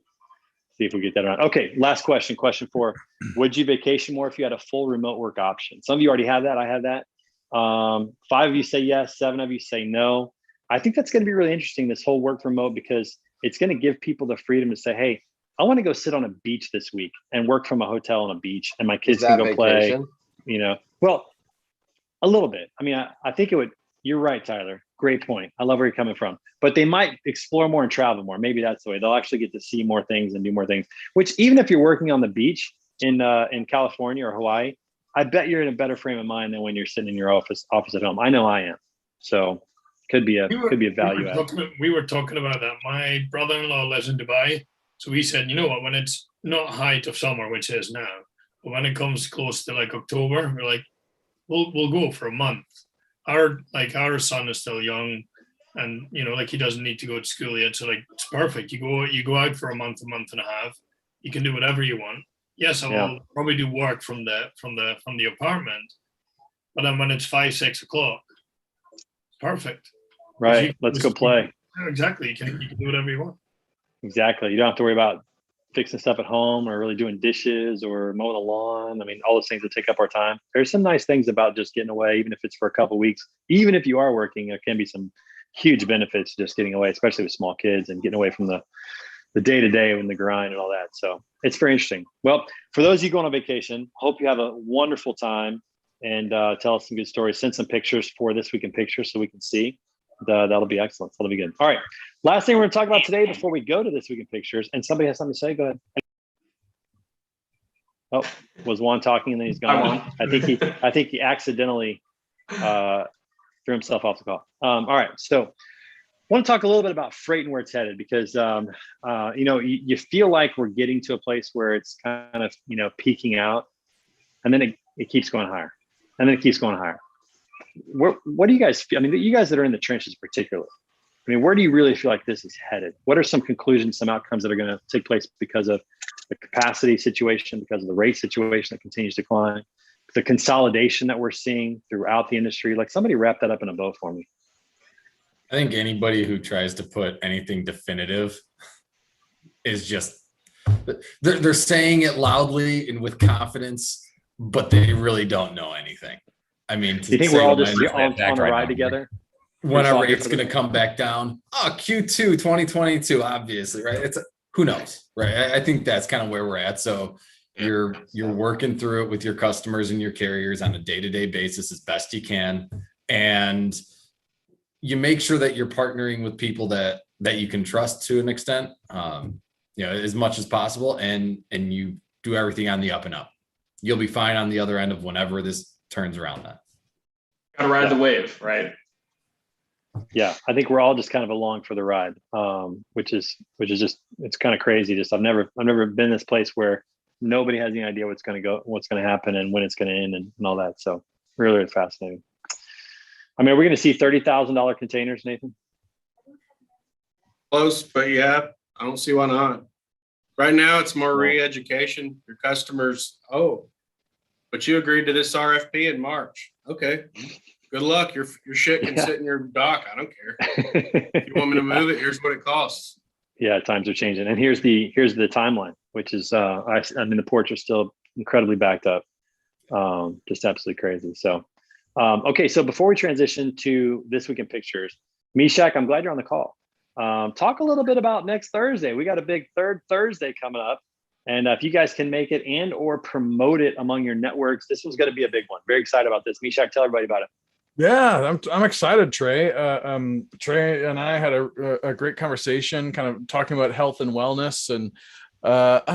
see if we get that around. Okay, last question. Question 4. Would you vacation more if you had a full remote work option? Some of you already have that. I have that. 5 of you say yes. 7 of you say no. I think that's going to be really interesting, this whole work remote, because it's going to give people the freedom to say, hey, I want to go sit on a beach this week and work from a hotel on a beach, and my kids can go play, well, a little bit. I mean, I think it would, you're right, Tyler. Great point. I love where you're coming from, but they might explore more and travel more. Maybe that's the way they'll actually get to see more things and do more things, which even if you're working on the beach in California or Hawaii, I bet you're in a better frame of mind than when you're sitting in your office at home. I know I am. So could be a value add. We were talking about that. My brother-in-law lives in Dubai. So we said, you know what, when it's not height of summer, which is now, but when it comes close to like October, we're like, we'll go for a month. Our son is still young, and like he doesn't need to go to school yet. So like it's perfect. You go out for a month and a half. You can do whatever you want. Yes, I will probably do work from the apartment, but then when it's 5, 6 o'clock, perfect. Right. Let's go play. Exactly. You can do whatever you want. Exactly. You don't have to worry about fixing stuff at home or really doing dishes or mowing the lawn. I mean, all those things that take up our time. There's some nice things about just getting away, even if it's for a couple of weeks. Even if you are working, there can be some huge benefits just getting away, especially with small kids and getting away from the day-to-day and the grind and all that. So it's very interesting. Well, for those of you going on vacation, hope you have a wonderful time, and tell us some good stories. Send some pictures for This Week in Pictures so we can see. That'll be excellent. That'll be good. All right. Last thing we're going to talk about today before we go to This Week in Pictures, and somebody has something to say. Go ahead. Oh, was Juan talking and then he's gone? I think he accidentally threw himself off the call. All right. So I want to talk a little bit about freight and where it's headed, because you feel like we're getting to a place where it's kind of peaking out, and then it keeps going higher, and then it keeps going higher. What do you guys feel? I mean, you guys that are in the trenches particularly, I mean, where do you really feel like this is headed? What are some conclusions, some outcomes that are going to take place because of the capacity situation, because of the rate situation that continues to climb, the consolidation that we're seeing throughout the industry? Like, somebody wrap that up in a bow for me. I think anybody who tries to put anything definitive is just, they're saying it loudly and with confidence, but they really don't know anything. I mean, do you think we're all just on a ride together? When a rate's going to come back down? Oh, Q2 2022, obviously, right? Who knows, right? I think that's kind of where we're at. So you're working through it with your customers and your carriers on a day-to-day basis as best you can, and you make sure that you're partnering with people that you can trust to an extent, as much as possible, and you do everything on the up and up. You'll be fine on the other end of whenever this turns around. That gotta ride the wave, right? Yeah, I think we're all just kind of along for the ride, which is just, it's kind of crazy. Just I've never been in this place where nobody has any idea what's going to happen and when it's going to end and all that. So really, really fascinating. I mean, are we going to see $30,000 containers, Nathan? Close, but yeah, I don't see why not. Right now, it's more re-education. Your customers, but you agreed to this RFP in March. Okay. Good luck. Your shit can sit in your dock. I don't care. If you want me to move it, here's what it costs. Yeah, times are changing. And here's the timeline, which is I mean the ports are still incredibly backed up. Just absolutely crazy. So okay, so before we transition to This Week in Pictures, Mishak, I'm glad you're on the call. Talk a little bit about next Thursday. We got a big third Thursday coming up. And if you guys can make it and or promote it among your networks, this one's going to be a big one. Very excited about this. Mishak, tell everybody about it. Yeah, I'm excited, Trey. Trey and I had a great conversation, kind of talking about health and wellness, and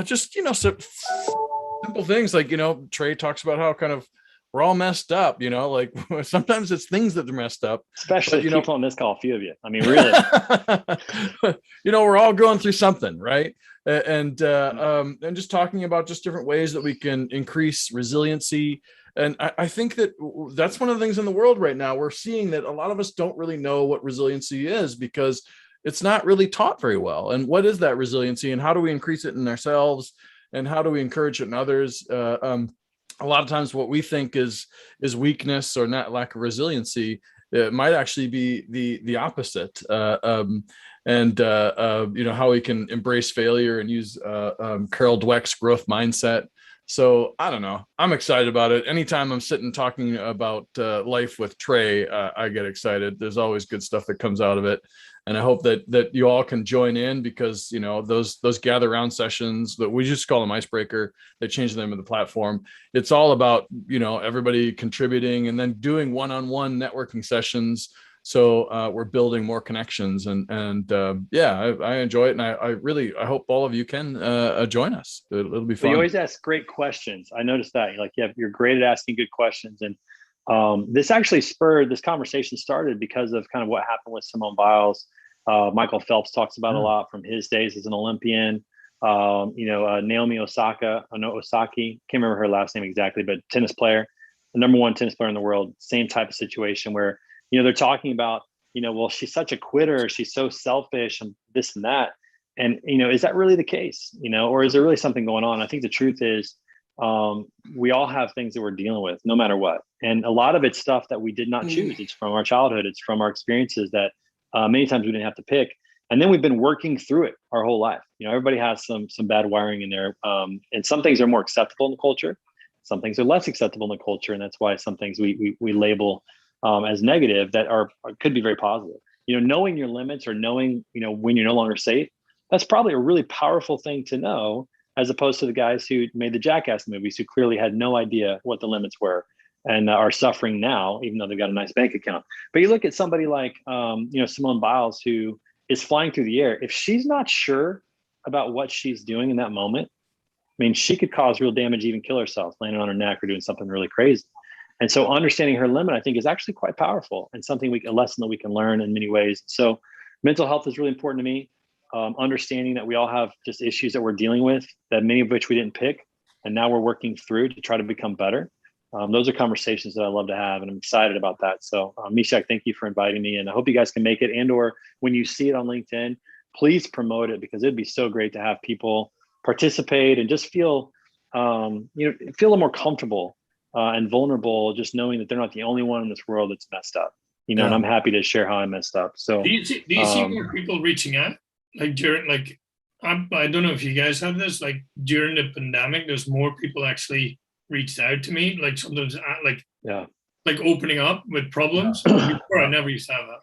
just simple things like Trey talks about how kind of we're all messed up, like sometimes it's things that are messed up. Especially people on this call, a few of you. I mean, really. We're all going through something, right? And just talking about just different ways that we can increase resiliency. And I think that's one of the things in the world right now. We're seeing that a lot of us don't really know what resiliency is because it's not really taught very well. And what is that resiliency and how do we increase it in ourselves and how do we encourage it in others? A lot of times what we think is weakness or not lack of resiliency, it might actually be the opposite. How we can embrace failure and use Carol Dweck's growth mindset. So I don't know. I'm excited about it. Anytime I'm sitting talking about life with Trey, I get excited. There's always good stuff that comes out of it. And I hope that you all can join in because, those gather round sessions that we just call them icebreaker, they change the name of the platform. It's all about, everybody contributing and then doing one-on-one networking sessions. So we're building more connections I enjoy it. And I hope all of you can join us. It'll be fun. You always ask great questions. I noticed that you're great at asking good questions. And this conversation started because of kind of what happened with Simone Biles. Michael Phelps talks about a lot from his days as an Olympian. Naomi Osaka, Osaki, can't remember her last name exactly, but tennis player, the number one tennis player in the world, same type of situation where they're talking about, well, she's such a quitter. She's so selfish and this and that. And, is that really the case, or is there really something going on? I think the truth is we all have things that we're dealing with no matter what. And a lot of it's stuff that we did not choose. It's from our childhood. It's from our experiences that many times we didn't have to pick. And then we've been working through it our whole life. Everybody has some bad wiring in there. And some things are more acceptable in the culture. Some things are less acceptable in the culture. And that's why some things we label as negative that could be very positive. Knowing your limits or knowing, when you're no longer safe, that's probably a really powerful thing to know, as opposed to the guys who made the Jackass movies who clearly had no idea what the limits were and are suffering now, even though they've got a nice bank account. But you look at somebody like, Simone Biles, who is flying through the air. If she's not sure about what she's doing in that moment, I mean, she could cause real damage, even kill herself, landing on her neck or doing something really crazy. And so understanding her limit, I think, is actually quite powerful and a lesson that we can learn in many ways. So mental health is really important to me. Understanding that we all have just issues that we're dealing with, that many of which we didn't pick, and now we're working through to try to become better. Those are conversations that I love to have, and I'm excited about that. So Mishak, thank you for inviting me, and I hope you guys can make it, and or when you see it on LinkedIn, please promote it, because it'd be so great to have people participate and just feel feel a little more comfortable and vulnerable, just knowing that they're not the only one in this world that's messed up, and I'm happy to share how I messed up. So do you see more people reaching out? Like during, I don't know if you guys have this, like during the pandemic, there's more people actually reached out to me, like sometimes like opening up with problems. Before I never used to have that.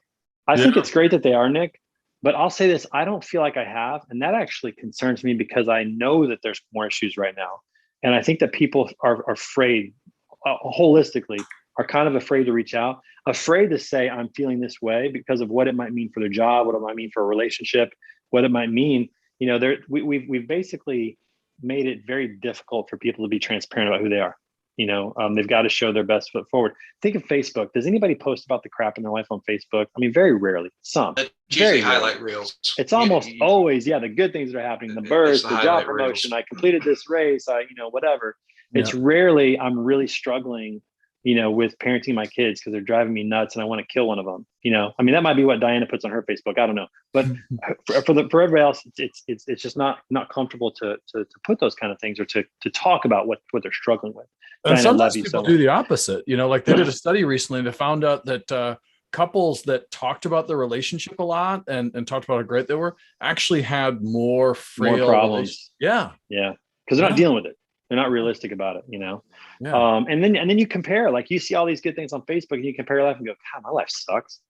I think it's great that they are, Nick, but I'll say this, I don't feel like I have. And that actually concerns me because I know that there's more issues right now. And I think that people are afraid, holistically, are kind of afraid to reach out, afraid to say, I'm feeling this way because of what it might mean for their job, what it might mean for a relationship, what it might mean. We've basically made it very difficult for people to be transparent about who they are. They've got to show their best foot forward. Think of Facebook. Does anybody post about the crap in their life on Facebook? I mean, very rarely. Some. Usually highlight reels. It's almost always, the good things that are happening, the birth, the job promotion, reels. I completed this race, whatever. It's rarely, I'm really struggling, with parenting my kids because they're driving me nuts and I want to kill one of them. I mean, that might be what Diana puts on her Facebook. I don't know, but for everybody else, it's just not comfortable to put those kind of things or to talk about what they're struggling with. And Diana, sometimes people do the opposite. Like they did a study recently and they found out that couples that talked about their relationship a lot and talked about how great they were actually had more problems. Yeah. Because they're not dealing with it. They're not realistic about it, Yeah. And then you compare, like you see all these good things on Facebook and you compare your life and go, God, my life sucks.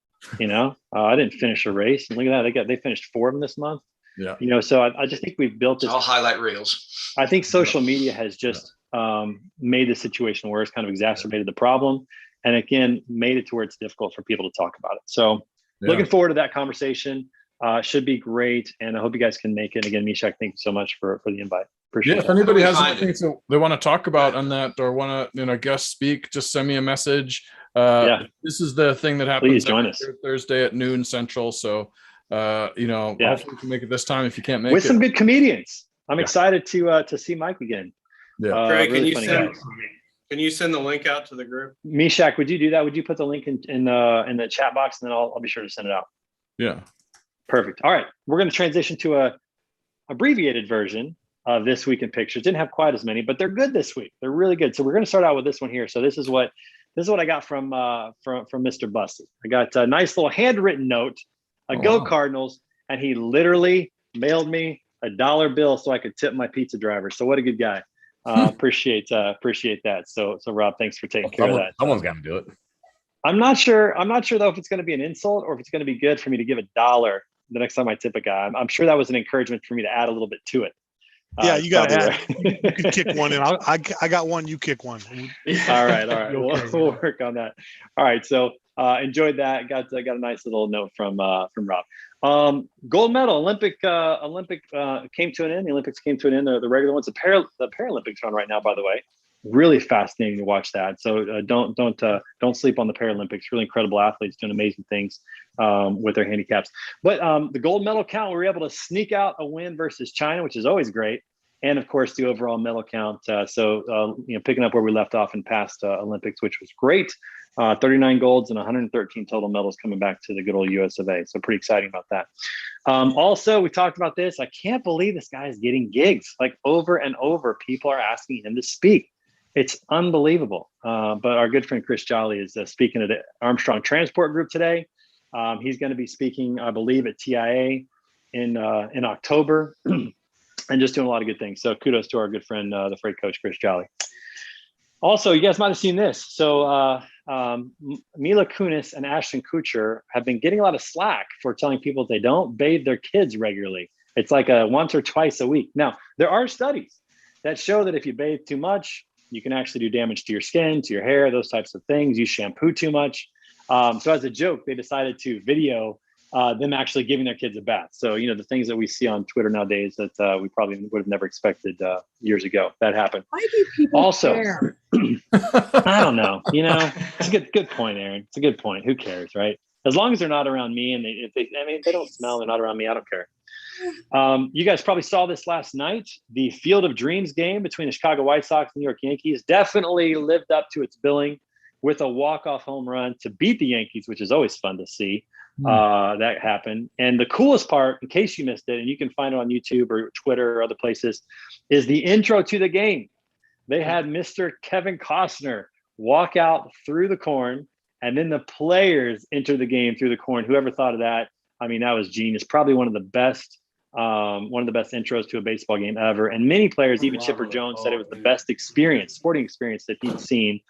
I didn't finish a race, and look at that. They finished 4 of them this month. Yeah. So I just think we've built this. All highlight reels. I think social media has just made the situation worse, kind of exacerbated the problem. And again, made it to where it's difficult for people to talk about it. So looking forward to that conversation. Should be great. And I hope you guys can make it. Again, Mishak, thank you so much for the invite. Appreciate it. If anybody has anything they want to talk about on that or want to, guest speak, just send me a message. This is the thing that happens. Please join us Thursday at noon Central. So, hopefully you can make it this time if you can't make it. With some good comedians. I'm excited to see Mike again. Yeah. Craig, really can you send the link out to the group? Mishak, would you do that? Would you put the link in the chat box, and then I'll be sure to send it out. Yeah. Perfect. All right. We're going to transition to a abbreviated version of This Week in Pictures. Didn't have quite as many, but they're good this week. They're really good. So we're going to start out with this one here. So this is what I got from Mr. Bussy. I got a nice little handwritten note, Go Cardinals, and he literally mailed me a $1 bill so I could tip my pizza driver. So what a good guy. Appreciate that. So Rob, thanks for taking care of that. Someone's got to do it. I'm not sure though if it's going to be an insult or if it's going to be good for me to give $1 the next time I tip a guy. I'm sure that was an encouragement for me to add a little bit to it. Yeah, you got to add. You can kick one in. I got one. You kick one. All right. We'll work on that. All right. So enjoyed that. Got a nice little note from Rob. Gold medal. Olympic came to an end. The Olympics came to an end. The regular ones. The Paralympics are on right now, by the way. Really fascinating to watch that. So don't sleep on the Paralympics. Really incredible athletes doing amazing things with their handicaps. But the gold medal count, we were able to sneak out a win versus China, which is always great. And of course, the overall medal count. Picking up where we left off in past Olympics, which was great. 39 golds and 113 total medals coming back to the good old US of A. So pretty exciting about that. Also, we talked about this. I can't believe this guy is getting gigs. Like over and over, people are asking him to speak. It's unbelievable. But our good friend Chris Jolly is speaking at the Armstrong Transport Group today. He's going to be speaking, I believe, at TIA in October, and just doing a lot of good things. So kudos to our good friend, the freight coach, Chris Jolly. Also, you guys might have seen this. So Mila Kunis and Ashton Kutcher have been getting a lot of slack for telling people they don't bathe their kids regularly. It's like once or twice a week. Now, there are studies that show that if you bathe too much, you can actually do damage to your skin, to your hair, those types of things. You shampoo too much. So as a joke, they decided to video them actually giving their kids a bath. So, the things that we see on Twitter nowadays that we probably would have never expected years ago, that happened. Why do people also care? I don't know. It's a good point, Aaron. It's a good point. Who cares, right? As long as they're not around me and if they don't smell, they're not around me, I don't care. You guys probably saw this last night. The Field of Dreams game between the Chicago White Sox and New York Yankees definitely lived up to its billing with a walk-off home run to beat the Yankees, which is always fun to see. That happened. And the coolest part, in case you missed it, and you can find it on YouTube or Twitter or other places, is the intro to the game. They had Mr. Kevin Costner walk out through the corn, and then the players enter the game through the corn. Whoever thought of that? I mean, that was genius. Probably one of the best intros to a baseball game ever. And many players, even Chipper Jones, said it was the best sporting experience that he'd seen.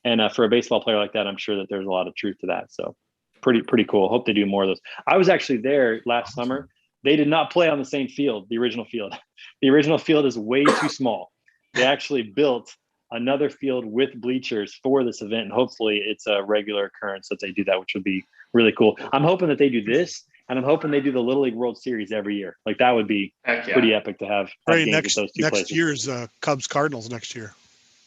And for a baseball player like that, I'm sure that there's a lot of truth to that. So pretty cool. Hope they do more of those. I was actually there last summer. They did not play on the same field, the original field. The original field is way too small. They actually built another field with bleachers for this event. And hopefully it's a regular occurrence that they do that, which would be really cool. I'm hoping that they do this, and I'm hoping they do the Little League World Series every year. Like that would be pretty epic to have games at those two places. Next year's Cubs Cardinals next year.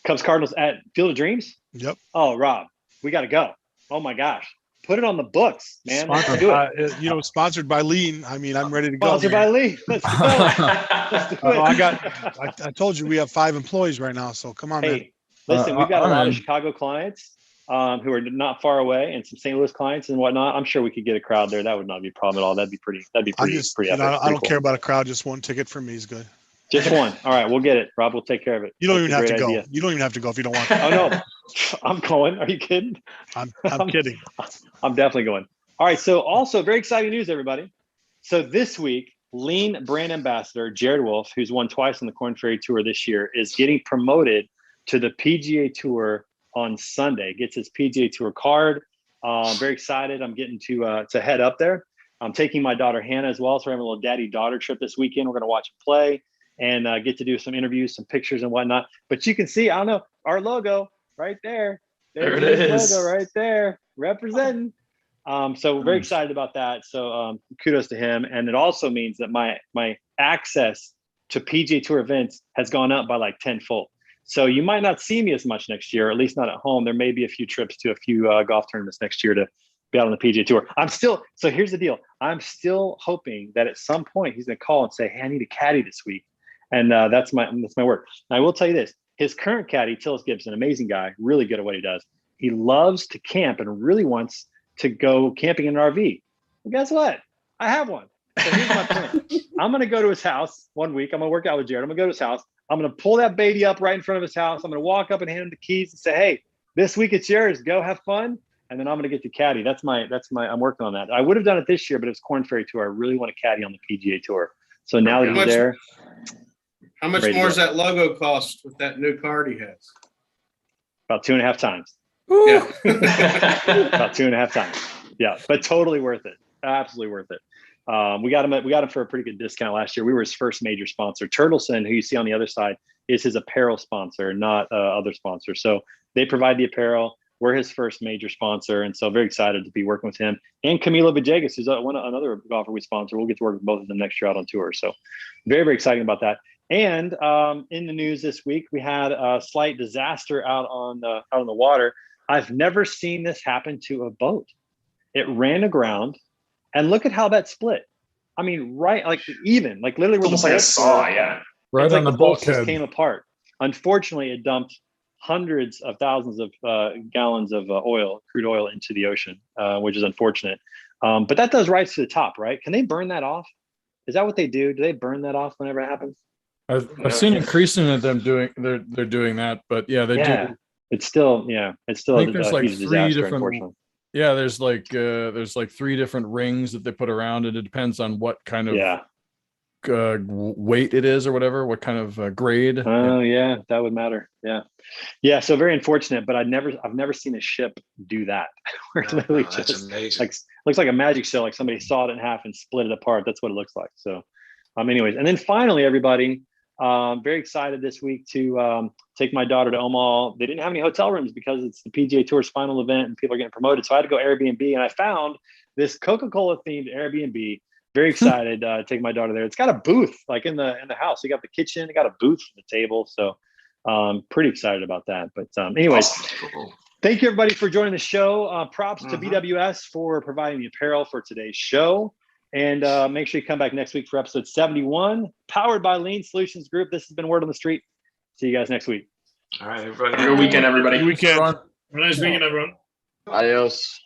Cubs Cardinals at Field of Dreams? Yep. Oh, Rob, we got to go. Oh my gosh. Put it on the books, man. Sponsored, do it. Sponsored by Lean. I mean, I'm ready to go. Sponsored by Lean. Let's do it. I told you we have 5 employees right now, so come on, man. Listen, we've got a lot of Chicago clients. who are not far away, and some St. Louis clients and whatnot. I'm sure we could get a crowd there. That would not be a problem at all. That'd be pretty epic. I don't care about a crowd. Just one ticket for me is good. Just one. All right, we'll get it. Rob will take care of it. You don't even have to go. You don't even have to go if you don't want to. Oh no, I'm going. Are you kidding? I'm kidding. I'm definitely going. All right. So also very exciting news, everybody. So this week, Lean brand ambassador Jared Wolf, who's won twice on the Korn Ferry Tour this year, is getting promoted to the PGA Tour on Sunday. Gets his PGA Tour card. Very excited. I'm getting to head up there. I'm taking my daughter Hannah as well. So we're having a little daddy-daughter trip this weekend. We're going to watch him play and get to do some interviews, some pictures and whatnot. But you can see, I don't know, our logo right there. There it is. Logo right there, representing. So very excited about that. So kudos to him. And it also means that my access to PGA Tour events has gone up by like tenfold. So you might not see me as much next year, at least not at home. There may be a few trips to a few golf tournaments next year to be out on the PGA Tour. So here's the deal. I'm still hoping that at some point he's going to call and say, hey, I need a caddy this week. And that's my work. And I will tell you this. His current caddy, Tillis Gibson, amazing guy, really good at what he does. He loves to camp and really wants to go camping in an RV. Well, guess what? I have one. So here's my plan. I'm going to go to his house one week. I'm going to work out with Jared. I'm going to go to his house. I'm going to pull that baby up right in front of his house. I'm going to walk up and hand him the keys and say, hey, this week it's yours. Go have fun. And then I'm going to get the caddy. I'm working on that. I would have done it this year, but it's Korn Ferry Tour. I really want a caddy on the PGA Tour. So now that he's there. How much more does that logo cost with that new card he has? About 2.5 times. Yeah. About 2.5 times. Yeah, but totally worth it. Absolutely worth it. We got him for a pretty good discount last year. We were his first major sponsor. Turtleson, who you see on the other side, is his apparel sponsor, not other sponsors. So they provide the apparel. We're his first major sponsor, and so very excited to be working with him. And Camilo Villegas, who's another golfer we sponsor. We'll get to work with both of them next year out on tour. So very, very exciting about that. And in the news this week, we had a slight disaster out on the water. I've never seen this happen to a boat. It ran aground, and look at how that split. I mean, right, like even, like literally, almost like a saw, yeah. Right on the bulkhead. Just came apart. Unfortunately, it dumped hundreds of thousands of gallons of crude oil into the ocean, which is unfortunate. But that does rise to the top, right? Can they burn that off? Is that what they do? Do they burn that off whenever it happens? I've seen increasingly them they're doing that, but yeah, they do. It's still I think there's like huge 3 disaster, different. unfortunately. Yeah, there's like 3 different rings that they put around it. It depends on what kind of weight it is or whatever, what kind of grade. Oh yeah, that would matter. Yeah. So very unfortunate, but I've never seen a ship do that. Where literally that's amazing. Like looks like a magic show, like somebody sawed it in half and split it apart. That's what it looks like. So, anyways, and then finally, everybody, very excited this week to take my daughter to Omaha. They didn't have any hotel rooms because it's the PGA Tour's final event and people are getting promoted. So I had to go Airbnb, and I found this Coca-Cola themed Airbnb. Very excited to take my daughter there. It's got a booth like in the house. You got the kitchen, you got a booth for the table. So pretty excited about that. But anyways, thank you everybody for joining the show. Props to BWS for providing the apparel for today's show. And make sure you come back next week for episode 71, powered by Lean Solutions Group. This has been Word on the Street. See you guys next week. All right, everybody. Good weekend, everybody. Good weekend. Have a nice weekend, everyone. Adios.